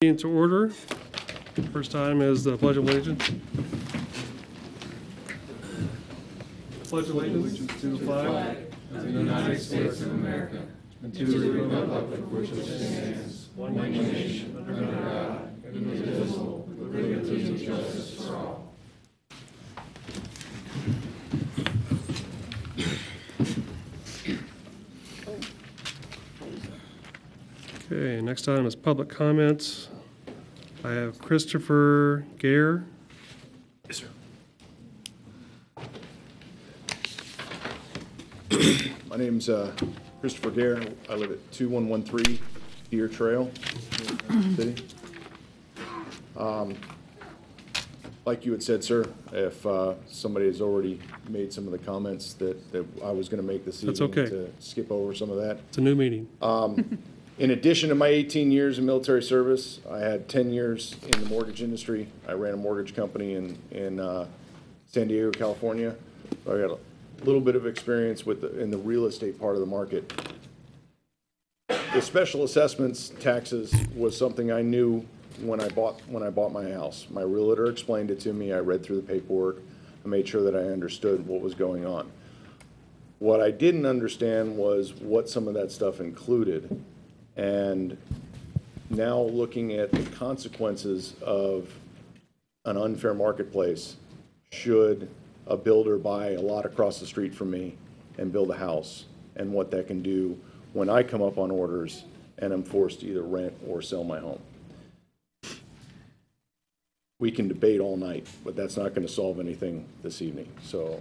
Meeting to order. First item is the Pledge of Allegiance. Pledge of Allegiance to the flag of the United States of America and to the republic for which it stands, one nation, under God, indivisible, with liberty and justice for all. Okay, next item is public comments. I have Christopher Gare. Yes, sir. My name's Christopher Gare. I live at 2113 Deer Trail, City. Like you had said, sir, if somebody has already made some of the comments that I was going to make this That's evening, okay. to skip over some of that. It's a new meeting. In addition to my 18 years in military service, I had 10 years in the mortgage industry. I ran a mortgage company in San Diego, California. So I got a little bit of experience in the real estate part of the market. The special assessments taxes was something I knew when I bought my house. My realtor explained it to me. I read through the paperwork. I made sure that I understood what was going on. What I didn't understand was what some of that stuff included. And now looking at the consequences of an unfair marketplace, should a builder buy a lot across the street from me and build a house, and what that can do when I come up on orders and I'm forced to either rent or sell my home. We can debate all night, but that's not going to solve anything this evening. So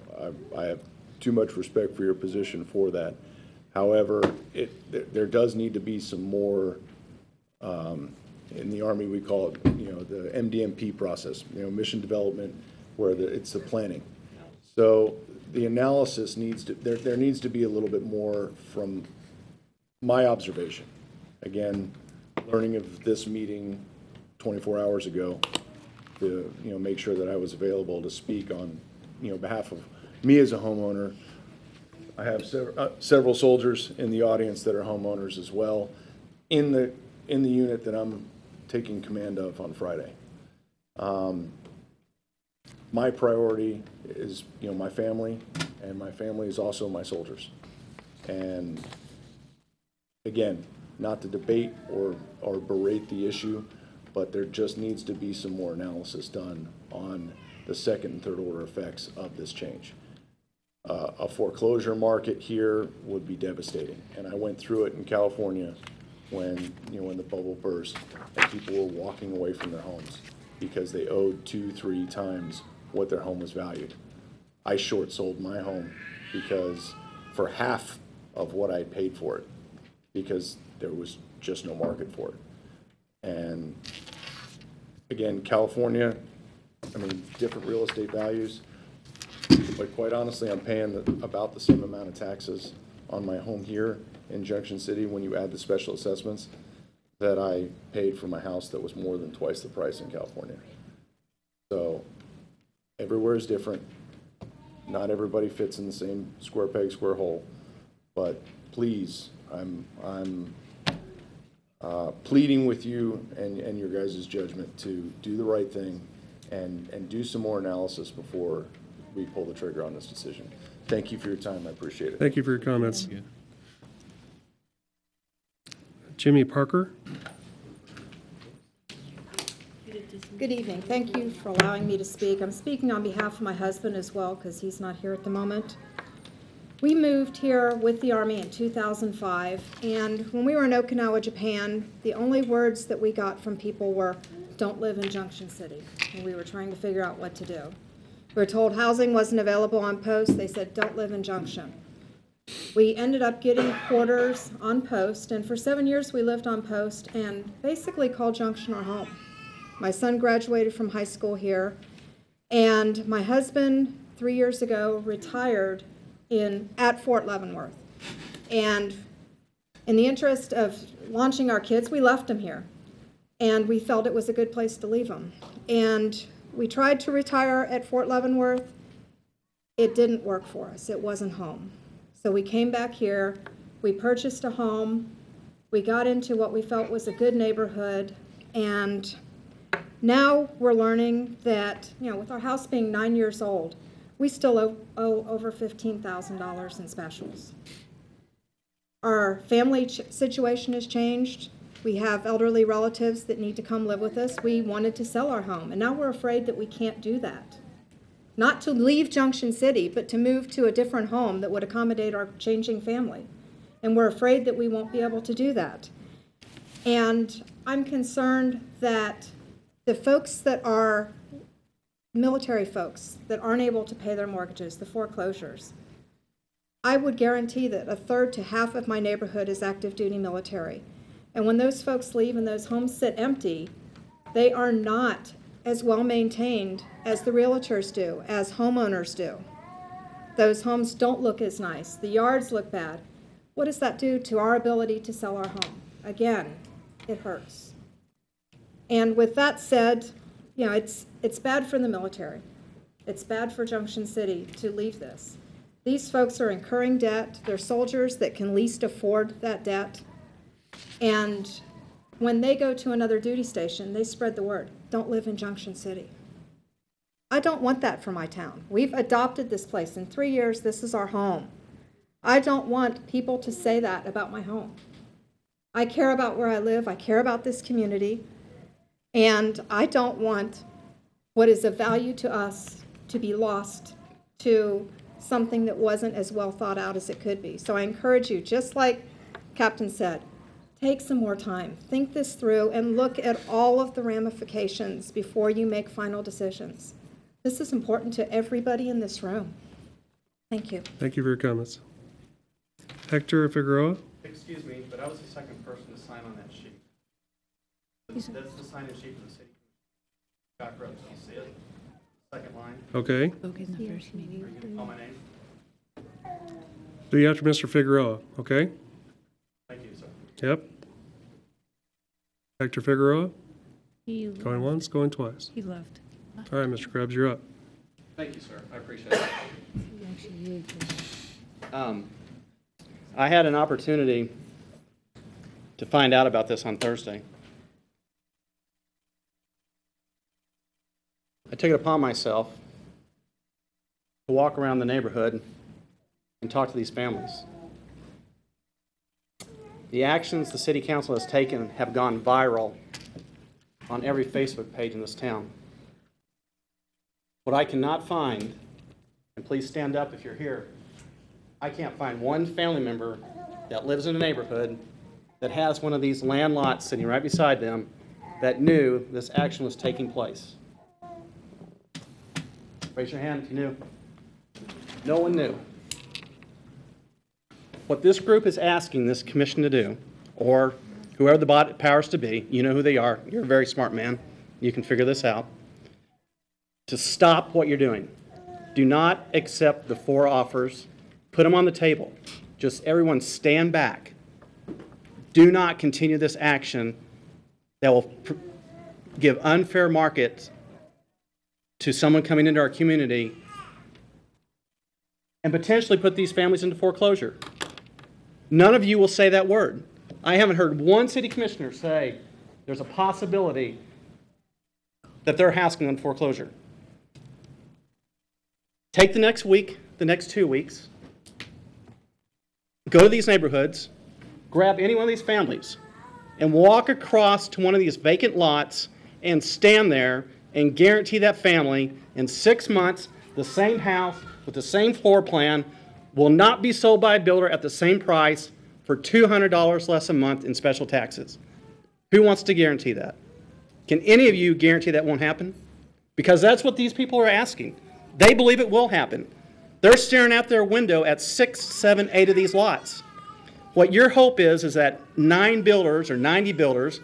I have too much respect for your position for that. However, there does need to be some more, in the Army we call it, the MDMP process, mission development, where it's the planning. So the analysis there needs to be a little bit more from my observation. Again, learning of this meeting 24 hours ago to, make sure that I was available to speak on, behalf of me as a homeowner. I have several soldiers in the audience that are homeowners as well, in the unit that I'm taking command of on Friday. My priority is my family, and my family is also my soldiers. And again, not to debate or berate the issue, but there just needs to be some more analysis done on the second and third order effects of this change. A foreclosure market here would be devastating, and I went through it in California when the bubble burst and people were walking away from their homes because they owed 2-3 times what their home was valued. I short sold my home because for half of what I paid for it, because there was just no market for it. And again, California, different real estate values. But quite honestly, I'm paying about the same amount of taxes on my home here in Junction City when you add the special assessments that I paid for my house that was more than twice the price in California. So everywhere is different. Not everybody fits in the same square peg, square hole. But please, I'm pleading with you and your guys' judgment to do the right thing and do some more analysis before we pull the trigger on this decision. Thank you for your time. I appreciate it. Thank you for your comments. Jimmy Parker. Good evening. Thank you for allowing me to speak. I'm speaking on behalf of my husband as well because he's not here at the moment. We moved here with the Army in 2005, and when we were in Okinawa, Japan, the only words that we got from people were, "Don't live in Junction City," and we were trying to figure out what to do. We were told housing wasn't available on post. They said, "Don't live in Junction." We ended up getting quarters on post, and for 7 years we lived on post and basically called Junction our home. My son graduated from high school here, and my husband 3 years ago retired at Fort Leavenworth. And in the interest of launching our kids, we left them here, and we felt it was a good place to leave them. And we tried to retire at Fort Leavenworth. It didn't work for us. It wasn't home. So we came back here. We purchased a home. We got into what we felt was a good neighborhood, And now we're learning that, with our house being 9 years old, we still owe over $15,000 in specials. Our family situation has changed. We have elderly relatives that need to come live with us. We wanted to sell our home, and now we're afraid that we can't do that. Not to leave Junction City, but to move to a different home that would accommodate our changing family. And we're afraid that we won't be able to do that. And I'm concerned that the folks that are military folks that aren't able to pay their mortgages, the foreclosures, I would guarantee that a third to half of my neighborhood is active duty military. And when those folks leave and those homes sit empty, they are not as well maintained as the realtors do, as homeowners do. Those homes don't look as nice. The yards look bad. What does that do to our ability to sell our home? Again, it hurts. And with that said, it's bad for the military. It's bad for Junction City to leave this. These folks are incurring debt. They're soldiers that can least afford that debt. And when they go to another duty station, they spread the word. Don't live in Junction City. I don't want that for my town. We've adopted this place. In 3 years, this is our home. I don't want people to say that about my home. I care about where I live. I care about this community. And I don't want what is of value to us to be lost to something that wasn't as well thought out as it could be. So I encourage you, just like Captain said, take some more time. Think this through and look at all of the ramifications before you make final decisions. This is important to everybody in this room. Thank you. Thank you for your comments. Hector Figueroa? Excuse me, but I was the second person to sign on that sheet. That's the sign-in sheet for the city. Back row, so you see it? Second line. Okay. Are you going to call my name? Do you after Mr. Figueroa? Okay. Thank you, sir. Yep. Hector Figueroa? He Going once, going twice. He left. All right, Mr. Krebs, you're up. Thank you, sir. I appreciate it. I had an opportunity to find out about this on Thursday. I took it upon myself to walk around the neighborhood and talk to these families. The actions the city council has taken have gone viral on every Facebook page in this town. What I cannot find, and please stand up if you're here, I can't find one family member that lives in a neighborhood that has one of these land lots sitting right beside them that knew this action was taking place. Raise your hand if you knew. No one knew. What this group is asking this commission to do, or whoever the powers to be, you know who they are, you're a very smart man, you can figure this out, to stop what you're doing. Do not accept the 4 offers. Put them on the table. Just everyone stand back. Do not continue this action that will give unfair market to someone coming into our community and potentially put these families into foreclosure. None of you will say that word. I haven't heard one city commissioner say there's a possibility that their house can go into foreclosure. Take the next week, the next 2 weeks, go to these neighborhoods, grab any one of these families, and walk across to one of these vacant lots and stand there and guarantee that family in 6 months, the same house with the same floor plan will not be sold by a builder at the same price for $200 less a month in special taxes. Who wants to guarantee that? Can any of you guarantee that won't happen? Because that's what these people are asking. They believe it will happen. They're staring out their window at 6, 7, 8 of these lots. What your hope is that 9 builders or 90 builders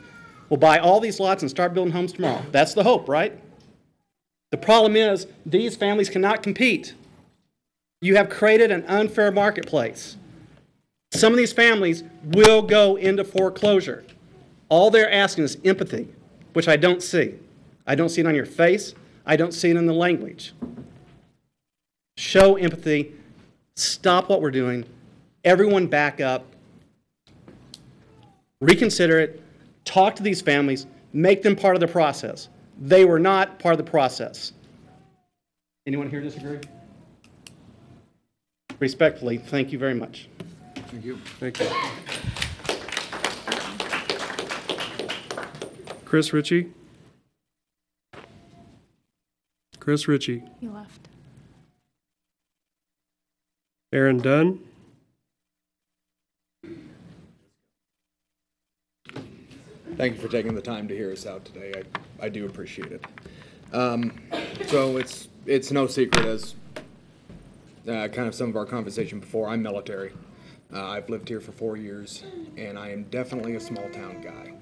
will buy all these lots and start building homes tomorrow. That's the hope, right? The problem is these families cannot compete. You have created an unfair marketplace. Some of these families will go into foreclosure. All they're asking is empathy, which I don't see. I don't see it on your face. I don't see it in the language. Show empathy. Stop what we're doing. Everyone back up. Reconsider it. Talk to these families. make them part of the process. They were not part of the process. Anyone here disagree? Respectfully, thank you very much. Thank you. Thank you. Chris Ritchie. Chris Ritchie. He left. Aaron Dunn. Thank you for taking the time to hear us out today. I do appreciate it. So it's no secret, as kind of some of our conversation before, I'm military. I've lived here for 4 years, and I am definitely a small town guy,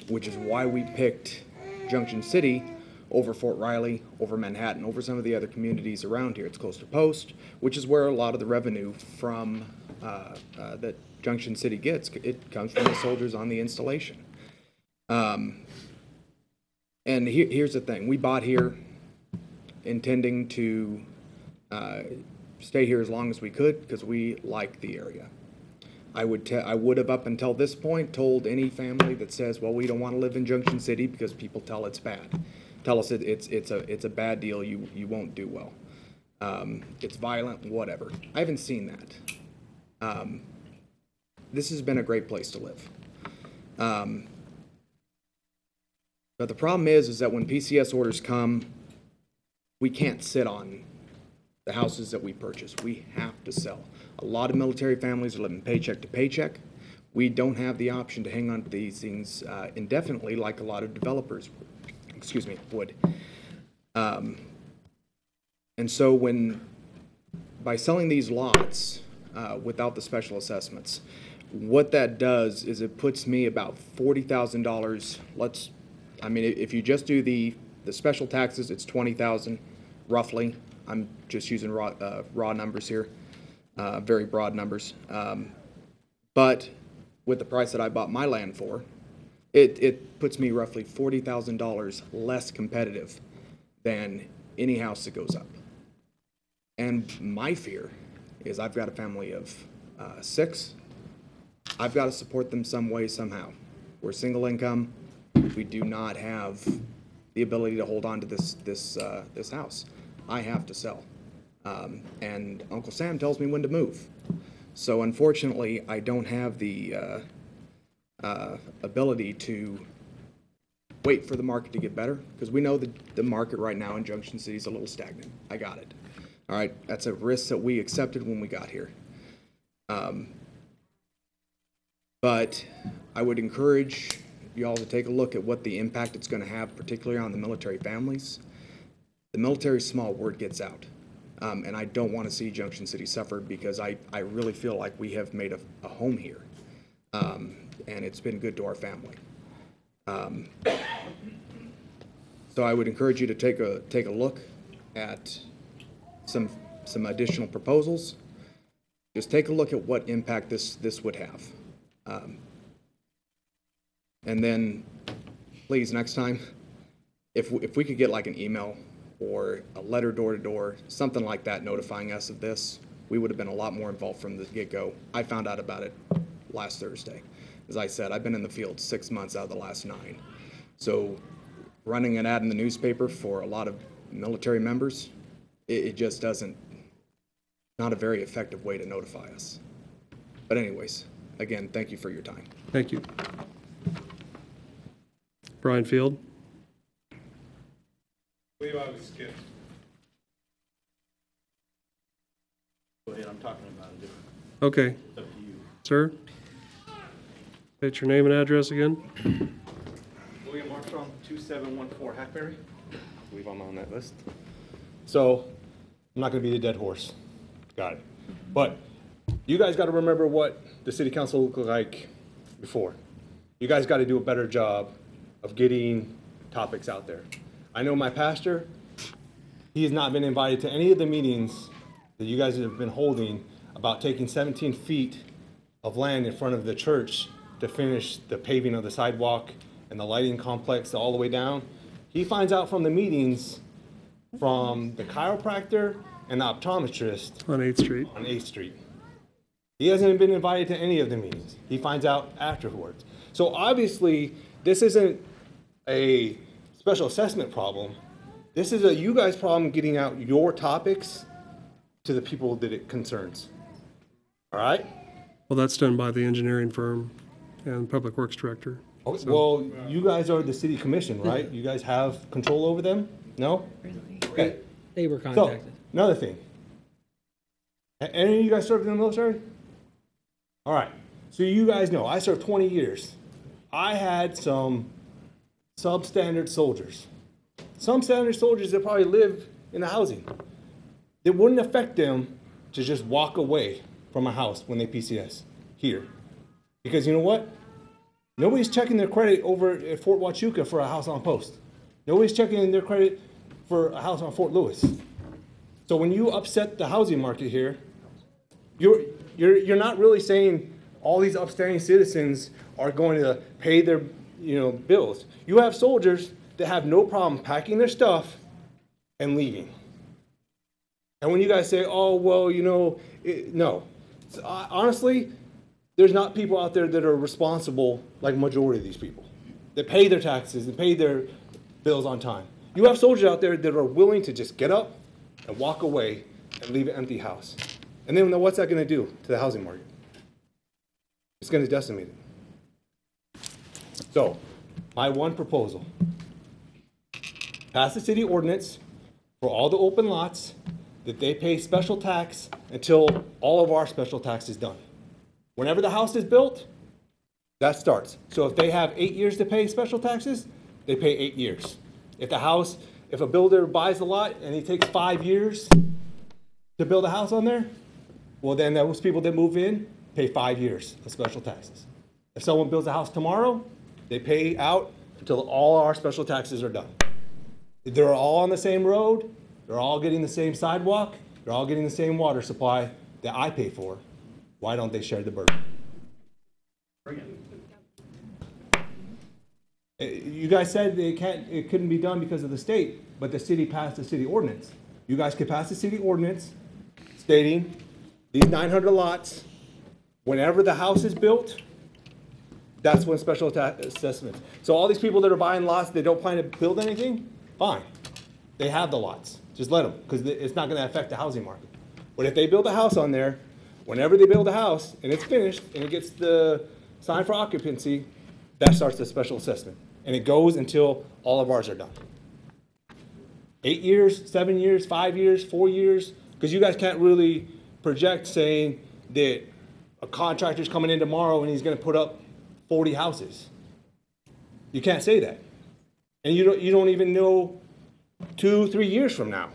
which is why we picked Junction City over Fort Riley, over Manhattan, over some of the other communities around here. It's close to Post, which is where a lot of the revenue from that Junction City gets. It comes from the soldiers on the installation. And here's the thing. We bought here intending to stay here as long as we could because we like the area. I would have up until this point told any family that says, well, we don't want to live in Junction City because people tell it's bad. Tell us it's a bad deal, you won't do well. It's violent, whatever. I haven't seen that. This has been a great place to live. But the problem is that when PCS orders come, we can't sit on the houses that we purchase. We have to sell. A lot of military families are living paycheck to paycheck. We don't have the option to hang on to these things indefinitely like a lot of developers would. And so by selling these lots without the special assessments, what that does is it puts me about $40,000. If you just do the special taxes, it's $20,000 roughly. I'm just using raw numbers here, very broad numbers. But with the price that I bought my land for, it puts me roughly $40,000 less competitive than any house that goes up. And my fear is I've got a family of 6. I've got to support them some way, somehow. We're single income. We do not have the ability to hold on to this house. I have to sell. And Uncle Sam tells me when to move. So unfortunately, I don't have the ability to wait for the market to get better, because we know that the market right now in Junction City is a little stagnant. I got it. All right, that's a risk that we accepted when we got here. But I would encourage you all to take a look at what the impact it's going to have, particularly on the military families. The military small, word gets out. And I don't want to see Junction City suffer, because I really feel like we have made a home here. And it's been good to our family. So I would encourage you to take a look at some additional proposals. Just take a look at what impact this would have. And then, please, next time, if we could get like an email or a letter door to door, something like that, notifying us of this, we would have been a lot more involved from the get-go. I found out about it last Thursday. As I said, I've been in the field 6 months out of the last 9. So running an ad in the newspaper for a lot of military members, it just not a very effective way to notify us. But anyways, again, thank you for your time. Thank you. Brian Field. I believe I was skipped. Go ahead, I'm talking about a different. Okay. It's up to you. Sir? State your name and address again. William Armstrong, 2714 Hackberry. I believe I'm on that list. So, I'm not going to be the dead horse. Got it. But you guys got to remember what the city council looked like before. You guys got to do a better job of getting topics out there. I know my pastor, he has not been invited to any of the meetings that you guys have been holding about taking 17 feet of land in front of the church to finish the paving of the sidewalk and the lighting complex all the way down. He finds out from the meetings from the chiropractor and the optometrist On 8th Street. on 8th Street. He hasn't been invited to any of the meetings. He finds out afterwards. So obviously, this isn't a special assessment problem. This is a you guys problem getting out your topics to the people that it concerns. All right? Well, that's done by the engineering firm and public works director. Okay, well, you guys are the city commission, right? You guys have control over them? No? Okay. They were So, contacted. another thing. Any of you guys served in the military? All right. So you guys know, I served 20 years. I had some substandard soldiers. Some standard soldiers that probably live in the housing. It wouldn't affect them to just walk away from a house when they PCS here. Because you know what? Nobody's checking their credit over at Fort Huachuca for a house on post. Nobody's checking their credit for a house on Fort Lewis. So when you upset the housing market here, you're not really saying all these upstanding citizens are going to pay their bills. You have soldiers that have no problem packing their stuff and leaving. And when you guys say, oh, well, no. Honestly, there's not people out there that are responsible like majority of these people, that pay their taxes and pay their bills on time. You have soldiers out there that are willing to just get up and walk away and leave an empty house. And then what's that going to do to the housing market? It's going to decimate it. So, my one proposal, pass the city ordinance for all the open lots that they pay special tax until all of our special tax is done. Whenever the house is built, that starts. So if they have 8 years to pay special taxes, they pay 8 years. If a builder buys a lot and he takes 5 years to build a house on there, well then those people that move in pay 5 years of special taxes. If someone builds a house tomorrow, they pay out until all our special taxes are done. They're all on the same road, they're all getting the same sidewalk, they're all getting the same water supply that I pay for. Why don't they share the burden? You guys said it couldn't be done because of the state, but the city passed the city ordinance. You guys could pass the city ordinance stating these 900 lots, whenever the house is built, that's when special assessments. So all these people that are buying lots that don't plan to build anything, fine. They have the lots. Just let them, because it's not going to affect the housing market. But if they build a house on there, whenever they build a house and it's finished and it gets the sign for occupancy, that starts the special assessment. And it goes until all of ours are done. 8 years, 7 years, 5 years, 4 years, because you guys can't really project saying that a contractor's coming in tomorrow and he's going to put up 40 houses. You can't say that. And you don't even know 2, 3 years from now.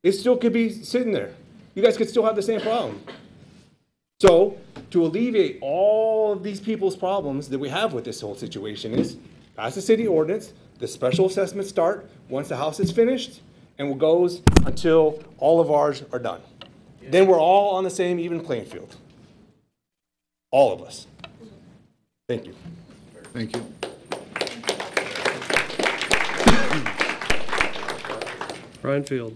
It still could be sitting there. You guys could still have the same problem. So, to alleviate all of these people's problems that we have with this whole situation is pass the city ordinance, the special assessments start once the house is finished, and it goes until all of ours are done. Then we're all on the same even playing field. All of us. Thank you. Thank you. Brian Field.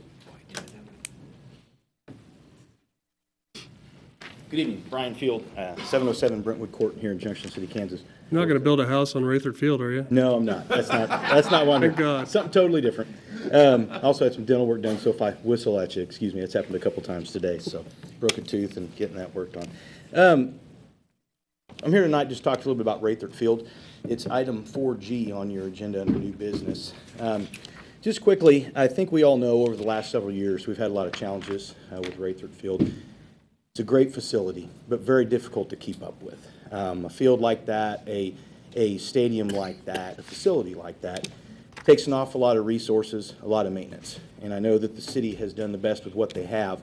Good evening, Brian Field, 707 Brentwood Court here in Junction City, Kansas. You're not going to build a house on Rayford Field, are you? No, I'm not. That's not one. Thank God. Something totally different. I also had some dental work done, so if I whistle at you, excuse me, it's happened a couple times today, so broke a tooth and getting that worked on. I'm here tonight just to talk a little bit about Rayford Field. It's item 4G on your agenda under new business. Just quickly, I think we all know over the last several years we've had a lot of challenges with Rayford Field. It's a great facility, but very difficult to keep up with. A field like that, a stadium like that, a facility like that, takes an awful lot of resources, a lot of maintenance. And I know that the city has done the best with what they have,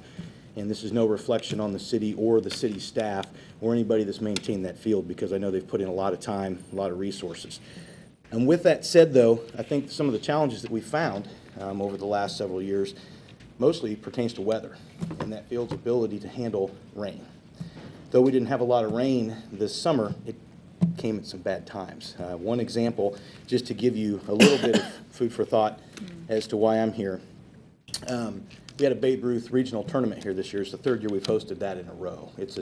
and this is no reflection on the city or the city staff or anybody that's maintained that field, because I know they've put in a lot of time, a lot of resources. And with that said, though, I think some of the challenges that we found over the last several years mostly pertains to weather and that field's ability to handle rain. Though we didn't have a lot of rain this summer, it came at some bad times. One example, just to give you a little bit of food for thought as to why I'm here. We had a Babe Ruth regional tournament here this year. It's the third year we've hosted that in a row. It's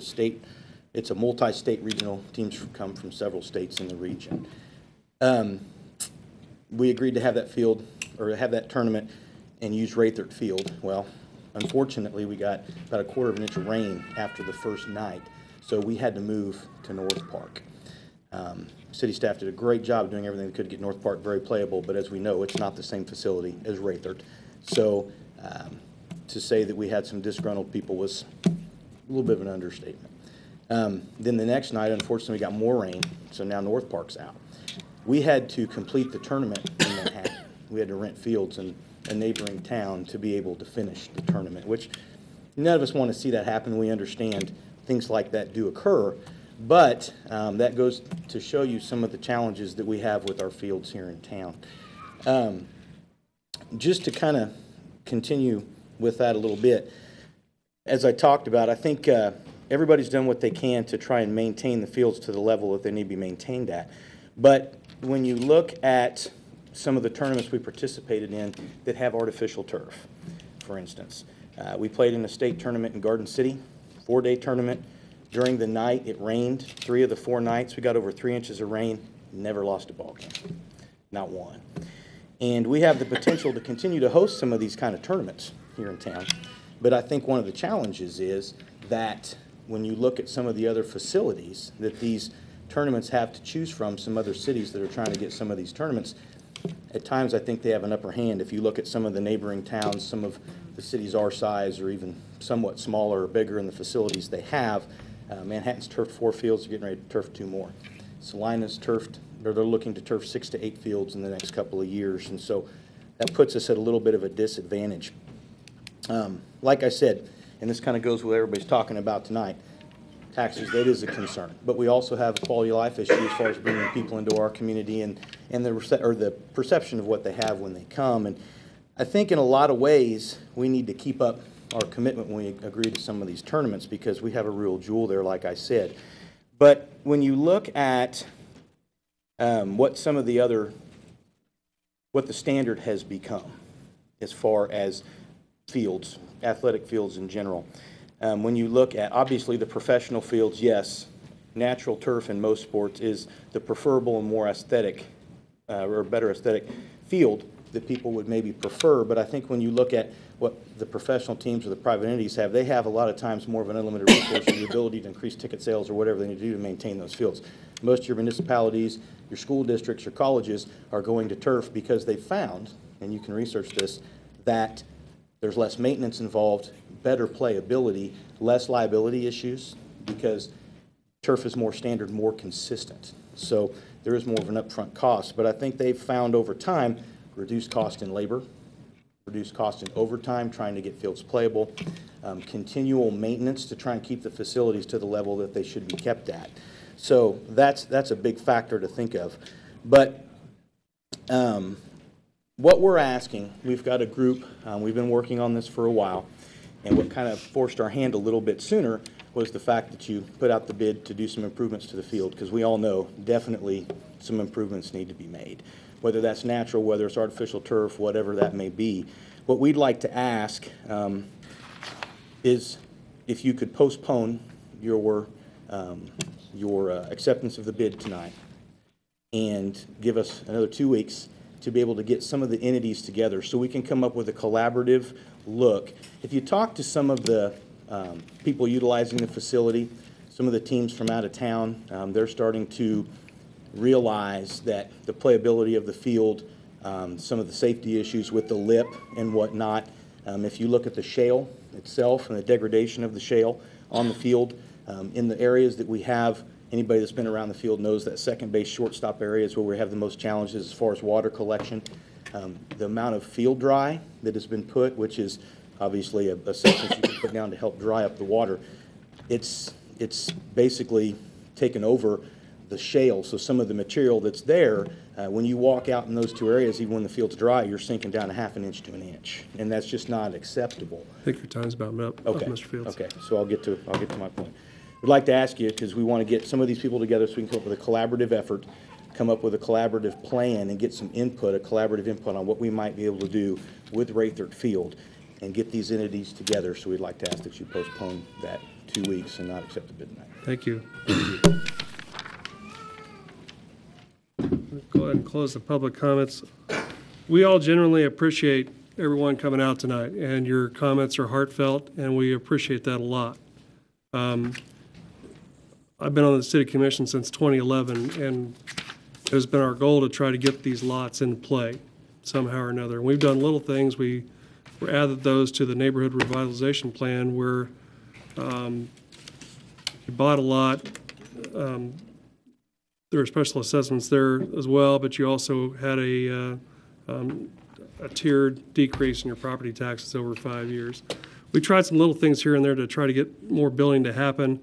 It's a multi-state regional, teams come from several states in the region. We agreed to have that field, or have that tournament, and use Raythert Field. Well, unfortunately, we got about a quarter of an inch of rain after the first night, so we had to move to North Park. City staff did a great job doing everything they could to get North Park very playable, but as we know, it's not the same facility as Raythert. So to say that we had some disgruntled people was a little bit of an understatement. Then the next night, unfortunately, we got more rain, so now North Park's out. We had to complete the tournament in Manhattan. We had to rent fields in a neighboring town to be able to finish the tournament, which none of us want to see that happen. We understand things like that do occur, but that goes to show you some of the challenges that we have with our fields here in town. Just to kind of continue with that a little bit, as I talked about, I think everybody's done what they can to try and maintain the fields to the level that they need to be maintained at. But when you look at some of the tournaments we participated in that have artificial turf, for instance, we played in a state tournament in Garden City, 4-day tournament. During the night, it rained. 3 of the 4 nights, we got over 3 inches of rain, never lost a ball game, not one. And we have the potential to continue to host some of these kind of tournaments here in town. But I think one of the challenges is that when you look at some of the other facilities that these tournaments have to choose from, some other cities that are trying to get some of these tournaments, at times I think they have an upper hand. If you look at some of the neighboring towns, some of the cities our size or even somewhat smaller or bigger in the facilities they have, Manhattan's turfed 4 fields, they're getting ready to turf 2 more. Salina's turfed, they're looking to turf 6 to 8 fields in the next couple of years, and so that puts us at a little bit of a disadvantage. Like I said, and this kind of goes with what everybody's talking about tonight, taxes, that is a concern. But we also have a quality of life issue as far as bringing people into our community and the perception of what they have when they come. And I think in a lot of ways, we need to keep up our commitment when we agree to some of these tournaments because we have a real jewel there, like I said. But when you look at what the standard has become as far as fields, athletic fields in general, when you look at, obviously, the professional fields, yes, natural turf in most sports is the preferable and more aesthetic, or better aesthetic field that people would maybe prefer. But I think when you look at what the professional teams or the private entities have, they have a lot of times more of an unlimited resource and the ability to increase ticket sales or whatever they need to do to maintain those fields. Most of your municipalities, your school districts, your colleges are going to turf because they found, and you can research this, that there's less maintenance involved, better playability, less liability issues because turf is more standard, more consistent. So there is more of an upfront cost. But I think they've found over time reduced cost in labor, reduced cost in overtime, trying to get fields playable, continual maintenance to try and keep the facilities to the level that they should be kept at. So that's a big factor to think of. But what we're asking, we've got a group, we've been working on this for a while, and what kind of forced our hand a little bit sooner was the fact that you put out the bid to do some improvements to the field, because we all know definitely some improvements need to be made. Whether that's natural, whether it's artificial turf, whatever that may be. What we'd like to ask is if you could postpone your acceptance of the bid tonight and give us another 2 weeks to be able to get some of the entities together so we can come up with a collaborative look. If you talk to some of the people utilizing the facility, some of the teams from out of town, they're starting to realize that the playability of the field, some of the safety issues with the lip and whatnot. If you look at the shale itself and the degradation of the shale on the field, in the areas that we have, anybody that's been around the field knows that second base, shortstop areas where we have the most challenges as far as water collection. The amount of field dry that has been put, which is obviously a substance you can put down to help dry up the water, it's basically taken over the shale. So some of the material that's there, when you walk out in those 2 areas, even when the field's dry, you're sinking down a ½ an inch to an inch, and that's just not acceptable. I think your time's about up, Okay. Mr. Fields. Okay, so I'll get to my point. We'd like to ask you, because we want to get some of these people together so we can come up with a collaborative effort, come up with a collaborative plan and get some input, a collaborative input on what we might be able to do with Raythert Field and get these entities together. So we'd like to ask that you postpone that 2 weeks and not accept the bid tonight. Thank you. Go ahead and close the public comments. We all genuinely appreciate everyone coming out tonight, and your comments are heartfelt, and we appreciate that a lot. I've been on the city commission since 2011, and it has been our goal to try to get these lots in play somehow or another. And we've done little things. We added those to the neighborhood revitalization plan where you bought a lot. There are special assessments there as well, but you also had a tiered decrease in your property taxes over 5 years. We tried some little things here and there to try to get more building to happen,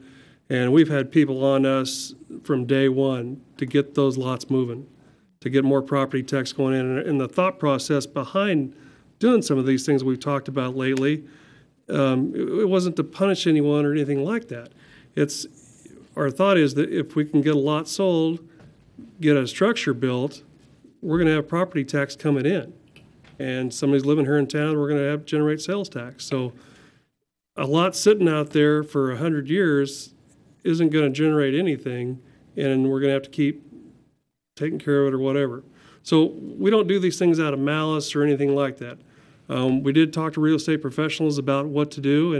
and we've had people on us from day one to get those lots moving, to get more property tax going in. And the thought process behind doing some of these things we've talked about lately, it wasn't to punish anyone or anything like that. Our thought is that if we can get a lot sold, get a structure built, we're going to have property tax coming in. And somebody's living here in town, we're going to have to generate sales tax. So a lot sitting out there for 100 years isn't going to generate anything, and we're going to have to keep taking care of it or whatever. So we don't do these things out of malice or anything like that. We did talk to real estate professionals about what to do,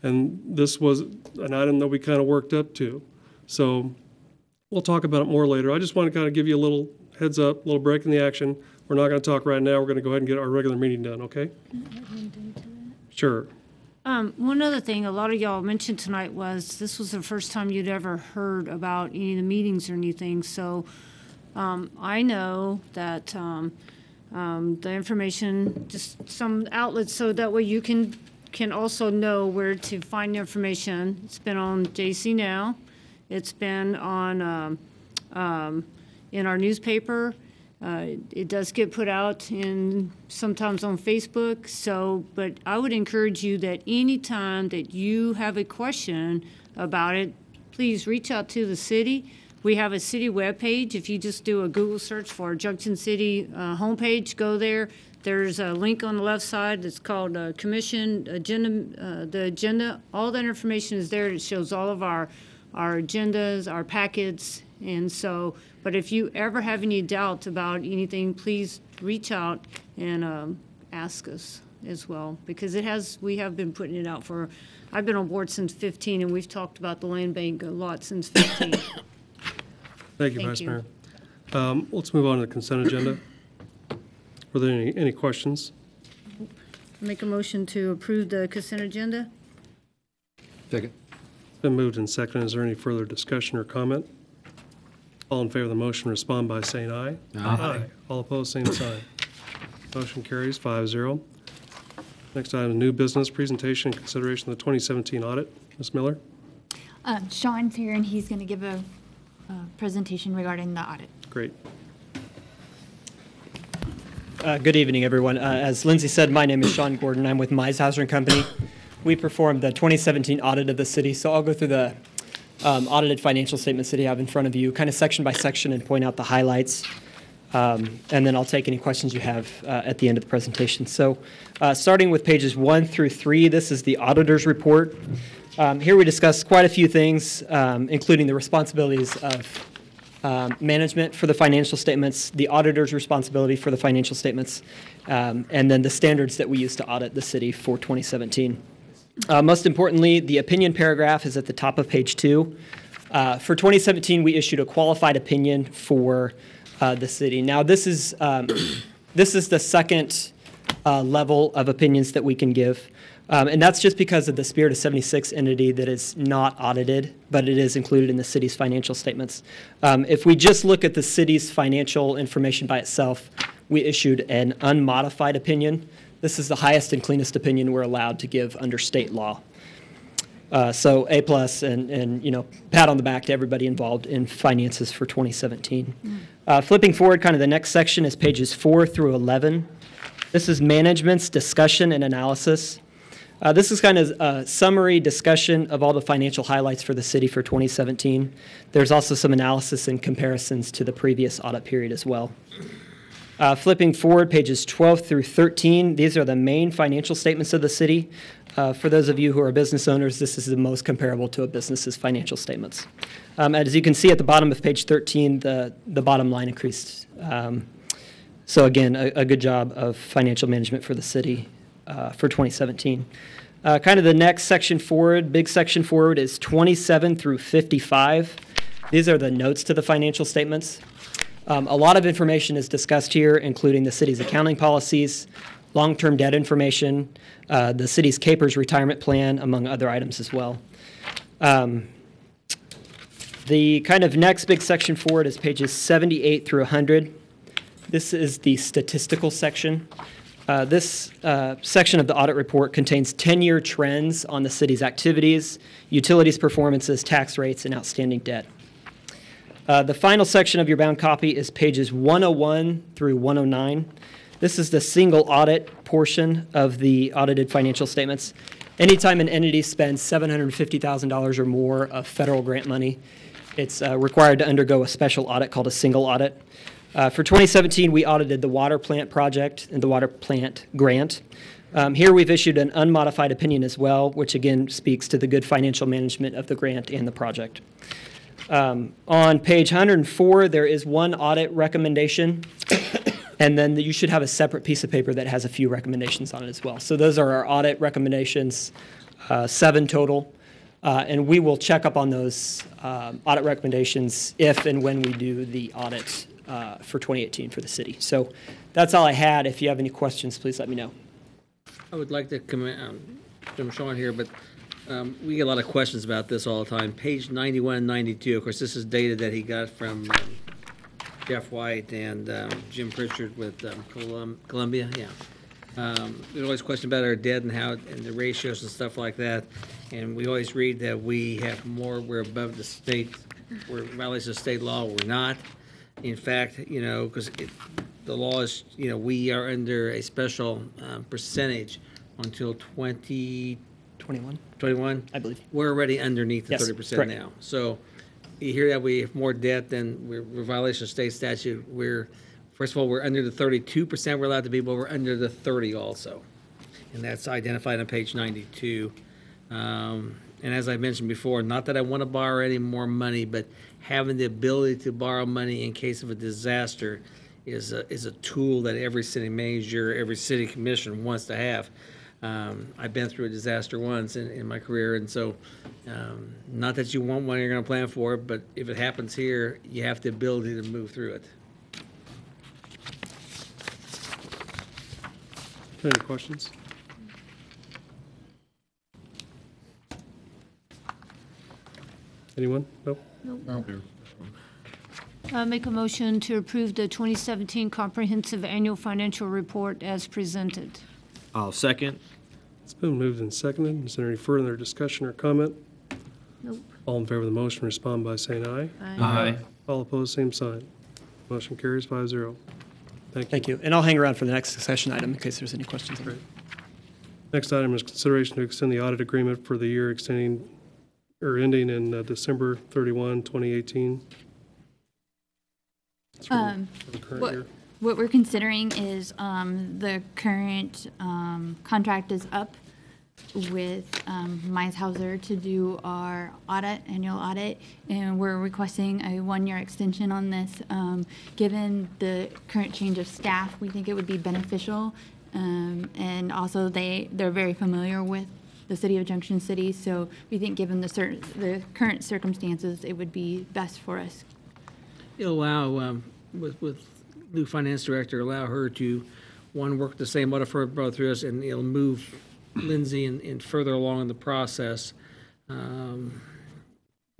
and this was an item that we kind of worked up to. So we'll talk about it more later. I just want to kind of give you a little heads up, a little break in the action. We're not going to talk right now. We're going to go ahead and get our regular meeting done, okay? Sure. One other thing a lot of y'all mentioned tonight was this was the first time you'd ever heard about any of the meetings or anything. So I know that the information, just some outlets, so that way you can also know where to find the information. It's been on JC Now. It's been on in our newspaper. It does get put out sometimes on Facebook. But I would encourage you that anytime that you have a question about it, please reach out to the city. We have a city webpage. If you just do a Google search for Junction City homepage, go there. There's a link on the left side that's called Commission Agenda. The agenda, all that information is there. It shows all of our agendas, our packets, and so. But if you ever have any doubt about anything, please reach out and ask us as well, because we have been putting it out for. I've been on board since 15, and we've talked about the land bank a lot since 15. Thank you, Vice Mayor. Let's move on to the consent agenda. Were there any questions? Make a motion to approve the consent agenda. Second. It's been moved and seconded. Is there any further discussion or comment? All in favor of the motion respond by saying aye. Aye. All opposed, same sign. Motion carries 5-0. Next item, new business presentation and consideration of the 2017 audit. Ms. Miller? Sean's here, and he's going to give a presentation regarding the audit. Great. Good evening, everyone. As Lindsay said, my name is Sean Gordon. I'm with Meishauser & Company. We performed the 2017 audit of the city, so I'll go through the audited financial statements that you have in front of you, kind of section by section, and point out the highlights. And then I'll take any questions you have at the end of the presentation. So starting with pages 1 through 3, this is the auditor's report. Here we discuss quite a few things, including the responsibilities of management for the financial statements, the auditor's responsibility for the financial statements, and then the standards that we use to audit the city for 2017. Most importantly, the opinion paragraph is at the top of page 2. For 2017, we issued a qualified opinion for the city. Now, this is the second level of opinions that we can give. And that's just because of the Spirit of 76 entity that is not audited, but it is included in the city's financial statements. If we just look at the city's financial information by itself, we issued an unmodified opinion. This is the highest and cleanest opinion we're allowed to give under state law. So A+ and pat on the back to everybody involved in finances for 2017. Flipping forward, kind of the next section is pages 4 through 11. This is management's discussion and analysis. This is kind of a summary discussion of all the financial highlights for the city for 2017. There's also some analysis and comparisons to the previous audit period as well. Flipping forward, pages 12 through 13, these are the main financial statements of the city. For those of you who are business owners, this is the most comparable to a business's financial statements. As you can see at the bottom of page 13, the bottom line increased. So again, a good job of financial management for the city for 2017. Kind of the next section forward, big section forward, is 27 through 55. These are the notes to the financial statements. A lot of information is discussed here, including the city's accounting policies, long-term debt information, the city's CAPERS retirement plan, among other items as well. The kind of next big section forward is pages 78 through 100. This is the statistical section. This section of the audit report contains 10-year trends on the city's activities, utilities performances, tax rates, and outstanding debt. The final section of your bound copy is pages 101 through 109. This is the single audit portion of the audited financial statements. Anytime an entity spends $750,000 or more of federal grant money, it's required to undergo a special audit called a single audit. For 2017, we audited the water plant project and the water plant grant. Here we've issued an unmodified opinion as well, which again speaks to the good financial management of the grant and the project. On page 104, there is one audit recommendation, and then you should have a separate piece of paper that has a few recommendations on it as well. So those are our audit recommendations, 7 total, and we will check up on those audit recommendations if and when we do the audit for 2018 for the city. So that's all I had. If you have any questions, please let me know. I would like to comment, Jim Sean here, but we get a lot of questions about this all the time. Page 91 and 92, of course, this is data that he got from Jeff White and Jim Pritchard with Columbia. Yeah. There's always questions about our debt and how and the ratios and stuff like that. And we always read that we have more, we're above the state, we're violating the state law, we're not. In fact, you know, because the law is, you know, we are under a special percentage until 2021, I believe. We're already underneath the Yes, 30% correct. now. So you hear that we have more debt than we're violation of state statute. First of all, we're under the 32% we're allowed to be, but we're under the 30 also. And that's identified on page 92. And as I mentioned before, not that I want to borrow any more money, but having the ability to borrow money in case of a disaster is a tool that every city manager, every city commission wants to have. I've been through a disaster once in my career, and so not that you want one, you're going to plan for it, but if it happens here, you have the ability to move through it. Any questions? Anyone? Nope. Make a motion to approve the 2017 Comprehensive Annual Financial Report as presented. I'll second. It's been moved and seconded. Is there any further discussion or comment? Nope. All in favor of the motion respond by saying aye. Aye. All opposed, same sign. Motion carries 5-0. Thank you. Thank you. And I'll hang around for the next discussion item in case there's any questions. Great. Next item is consideration to extend the audit agreement for the year ending in December 31, 2018. It's for the current year. What we're considering is the current contract is up with Meishauser to do our annual audit, and we're requesting a 1-year extension on this. Given the current change of staff, we think it would be beneficial, and also they're very familiar with the city of Junction City, so we think given the current circumstances, it would be best for us. It'll allow, with new finance director, allow her to, work the same audit firm brought through us, and it'll move Lindsay and further along in the process. A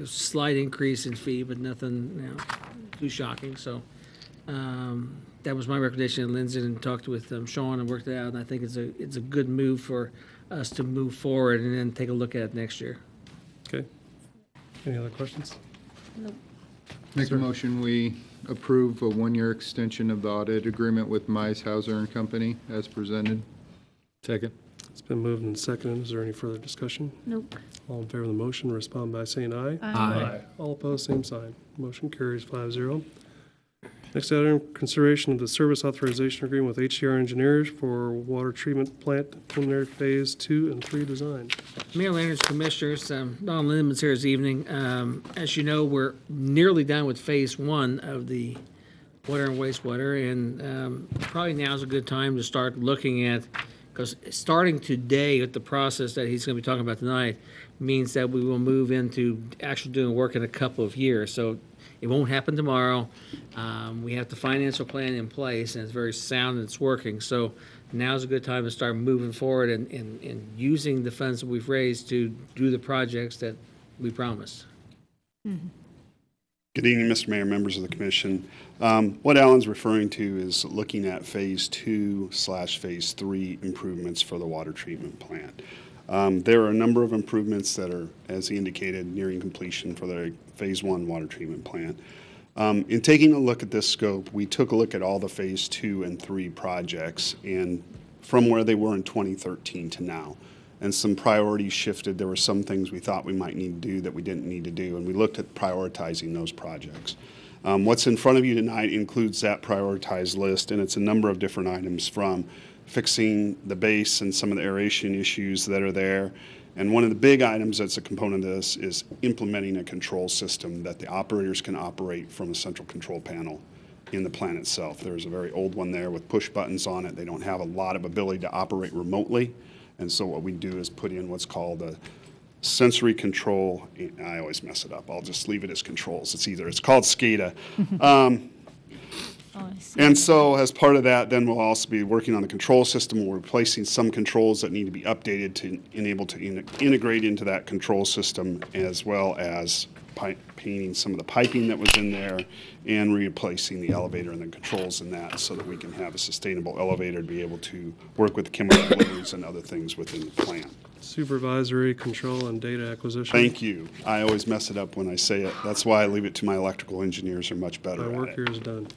slight increase in fee, but nothing too shocking. So that was my recommendation to Lindsay, and talked with Sean and worked it out. And I think it's a good move for us to move forward and then take a look at it next year. Okay. Any other questions? Nope. Make a motion, we approve a 1-year extension of the audit agreement with Meishauser and Company as presented. Second. It's been moved and seconded. Is there any further discussion? Nope. All in favor of the motion respond by saying aye. Aye. All opposed, same sign. Motion carries 5-0. Next item, consideration of the service authorization agreement with HCR Engineers for water treatment plant preliminary phase 2 and 3 design. Mayor Leonard's Commissioners, Don Lindeman's here this evening. As you know, we're nearly done with phase 1 of the water and wastewater, and probably now's a good time to start looking at, because starting today with the process that he's going to be talking about tonight means that we will move into actually doing work in a couple of years. So it won't happen tomorrow. We have the financial plan in place, and it's very sound and it's working. So now's a good time to start moving forward and using the funds that we've raised to do the projects that we promised. Good evening, Mr. Mayor, members of the commission. What Alan's referring to is looking at phase 2/phase 3 improvements for the water treatment plant. There are a number of improvements that are, as he indicated, nearing completion for the phase 1 water treatment plant. In taking a look at this scope, we took a look at all the phase 2 and 3 projects and from where they were in 2013 to now. And some priorities shifted. There were some things we thought we might need to do that we didn't need to do, and we looked at prioritizing those projects. What's in front of you tonight includes that prioritized list, and it's a number of different items from fixing the base and some of the aeration issues that are there. And one of the big items that's a component of this is implementing a control system that the operators can operate from a central control panel in the plant itself. There's a very old one there with push buttons on it. They don't have a lot of ability to operate remotely. And so what we do is put in what's called a sensory control. I always mess it up. I'll just leave it as controls. It's called SCADA. And so as part of that, then we'll also be working on the control system. We're replacing some controls that need to be updated to enable to integrate into that control system, as well as painting some of the piping that was in there and replacing the elevator and the controls in that so that we can have a sustainable elevator to be able to work with chemical deliveries and other things within the plant. Supervisory control and data acquisition. Thank you. I always mess it up when I say it. That's why I leave it to my electrical engineers, are much better at it. My work here is done.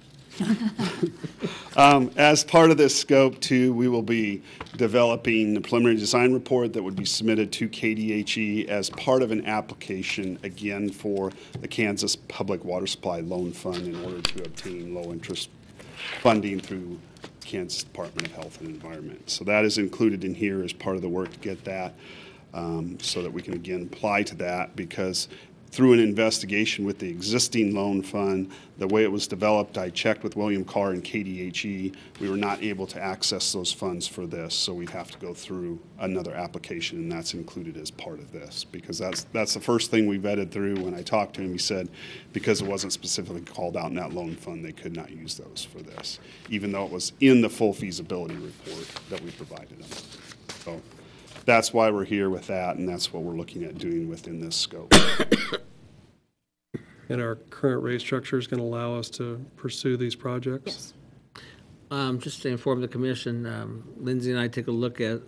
As part of this scope, too, we will be developing the preliminary design report that would be submitted to KDHE as part of an application, again, for the Kansas Public Water Supply Loan Fund in order to obtain low-interest funding through Kansas Department of Health and Environment. So that is included in here as part of the work to get that, so that we can, again, apply to that, because through an investigation with the existing loan fund, the way it was developed, I checked with William Carr and KDHE. We were not able to access those funds for this, so we'd have to go through another application, and that's included as part of this, because that's the first thing we vetted through. When I talked to him, he said because it wasn't specifically called out in that loan fund, they could not use those for this, even though it was in the full feasibility report that we provided them. So that's why we're here with that, and that's what we're looking at doing within this scope. And our current rate structure is going to allow us to pursue these projects? Yes. Just to inform the commission, Lindsay and I take a look at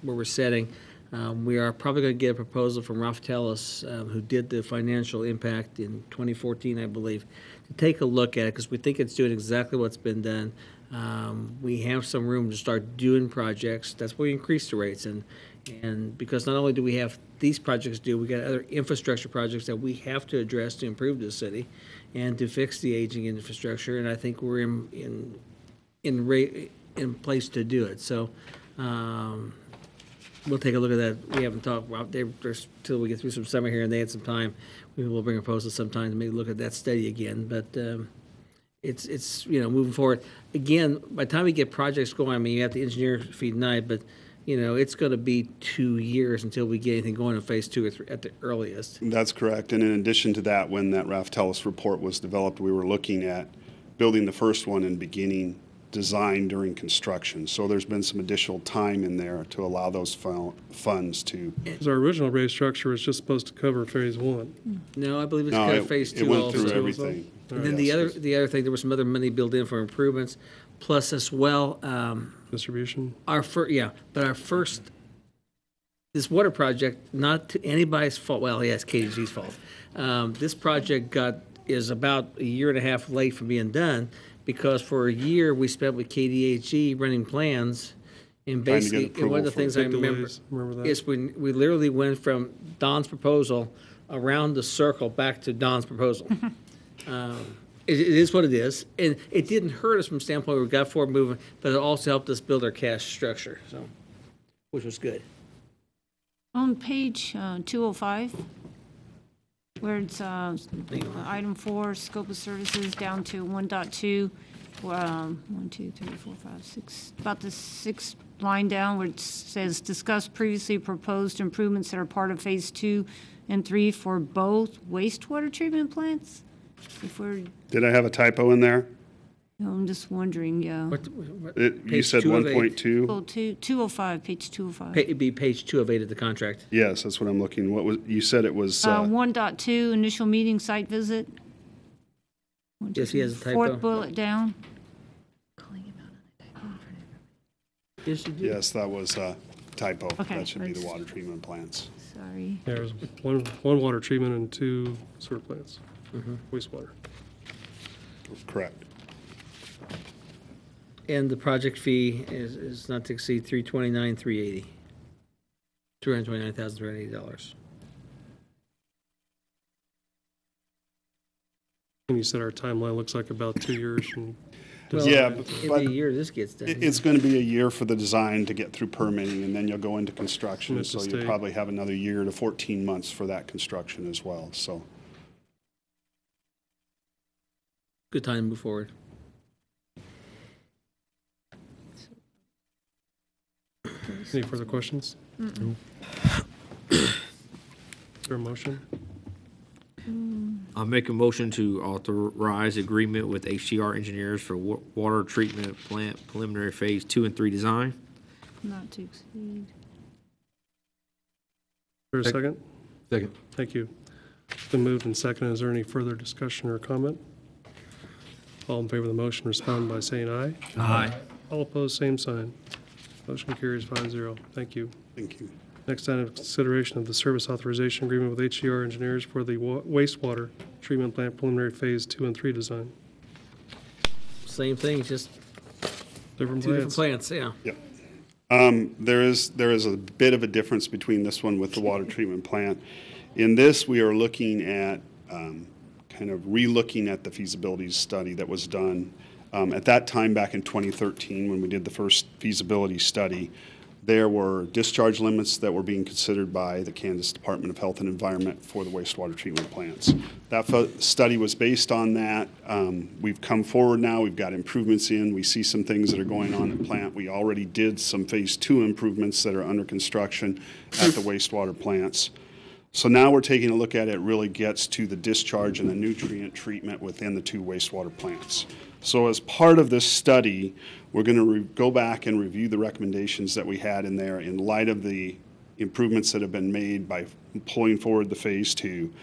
where we're setting. We are probably going to get a proposal from Ralph Tellis, who did the financial impact in 2014, I believe, to take a look at it, because we think it's doing exactly what's been done. We have some room to start doing projects. That's why we increased the rates. And because not only do we have these projects due, we got other infrastructure projects that we have to address to improve the city and to fix the aging infrastructure. And I think we're in place to do it. So we'll take a look at that. We haven't talked about till we get through some summer here, and they had some time. We will bring a proposal sometime to maybe look at that study again. But it's moving forward. Again, by the time we get projects going, I mean, you have the engineer fee tonight, but it's going to be 2 years until we get anything going in phase 2 or 3 at the earliest. That's correct. And in addition to that, when that Ralph Tellis report was developed, we were looking at building the first one and beginning design during construction. So there's been some additional time in there to allow those funds to. Because our original rate structure was just supposed to cover phase 1. No, I believe it's kind of phase 2 also. It went through everything. And then the other thing, there was some other money built in for improvements, plus as well. Distribution. This water project, not to anybody's fault. Well, yes, KDG's fault. This project is about a year and a half late from being done, because for a year we spent with KDHE running plans, and basically, and one of the things I remember is when we literally went from Don's proposal around the circle back to Don's proposal. it is what it is. And it didn't hurt us from the standpoint where we got forward moving, but it also helped us build our cash structure, so, which was good. On page 205, where it's item 4, scope of services, down to 1.2, 1, 2, 3, 4, 5, 6, about the 6th line down where it says discuss previously proposed improvements that are part of phase 2 and 3 for both wastewater treatment plants. If we're, Did I have a typo in there? no, I'm just wondering, yeah. You Page said 2 of 8. 1.2? Oh, 205, page 205. It'd be page 2 of 8 of the contract. Yes, that's what I'm looking. What was, you said it was, 1.2, initial meeting site visit. Yes, he has a typo. Fourth bullet down. Yes, you do. yes, that was a typo. Okay, That should be the that's- water treatment plants. Sorry. There's one water treatment and 2 sewer plants, wastewater. Correct. And the project fee is not to exceed $329,380. $329,380. And you said our timeline looks like about 2 years from Well, Yeah, in but a year this gets done. It's going to be a year for the design to get through permitting, and then you'll go into construction. It's a So you'll state. probably have another year to 14 months for that construction as well, so. Good time to move forward. Any further questions? Is there a motion? I'll make a motion to authorize agreement with HDR Engineers for water treatment plant preliminary phase 2 and 3 design. Not to exceed. Is there a second? Second. Thank you. It's been moved and seconded. Is there any further discussion or comment? All in favor of the motion respond by saying aye. Aye. All opposed, same sign. Motion carries 5-0. Thank you. Thank you. Next item, consideration of the service authorization agreement with HDR Engineers for the wastewater treatment plant preliminary phase 2 and 3 design. Same thing, just Different two different plants. plants, yeah. There is a bit of a difference between this one with the water treatment plant. In this, we are looking at, kind of re-looking at the feasibility study that was done. At that time, back in 2013, when we did the first feasibility study, there were discharge limits that were being considered by the Kansas Department of Health and Environment for the wastewater treatment plants. That study was based on that. We've come forward now. We've got improvements in. We see some things that are going on at plant. We already did some phase 2 improvements that are under construction at the wastewater plants. So now we're taking a look at it. Really gets to the discharge and the nutrient treatment within the 2 wastewater plants. So as part of this study, we're going to go back and review the recommendations that we had in there in light of the improvements that have been made by pulling forward the phase 2,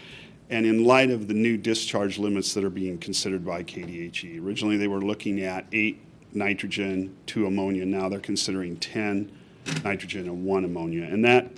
and in light of the new discharge limits that are being considered by KDHE. Originally, they were looking at 8 nitrogen, 2 ammonia. Now they're considering 10 nitrogen and 1 ammonia. And that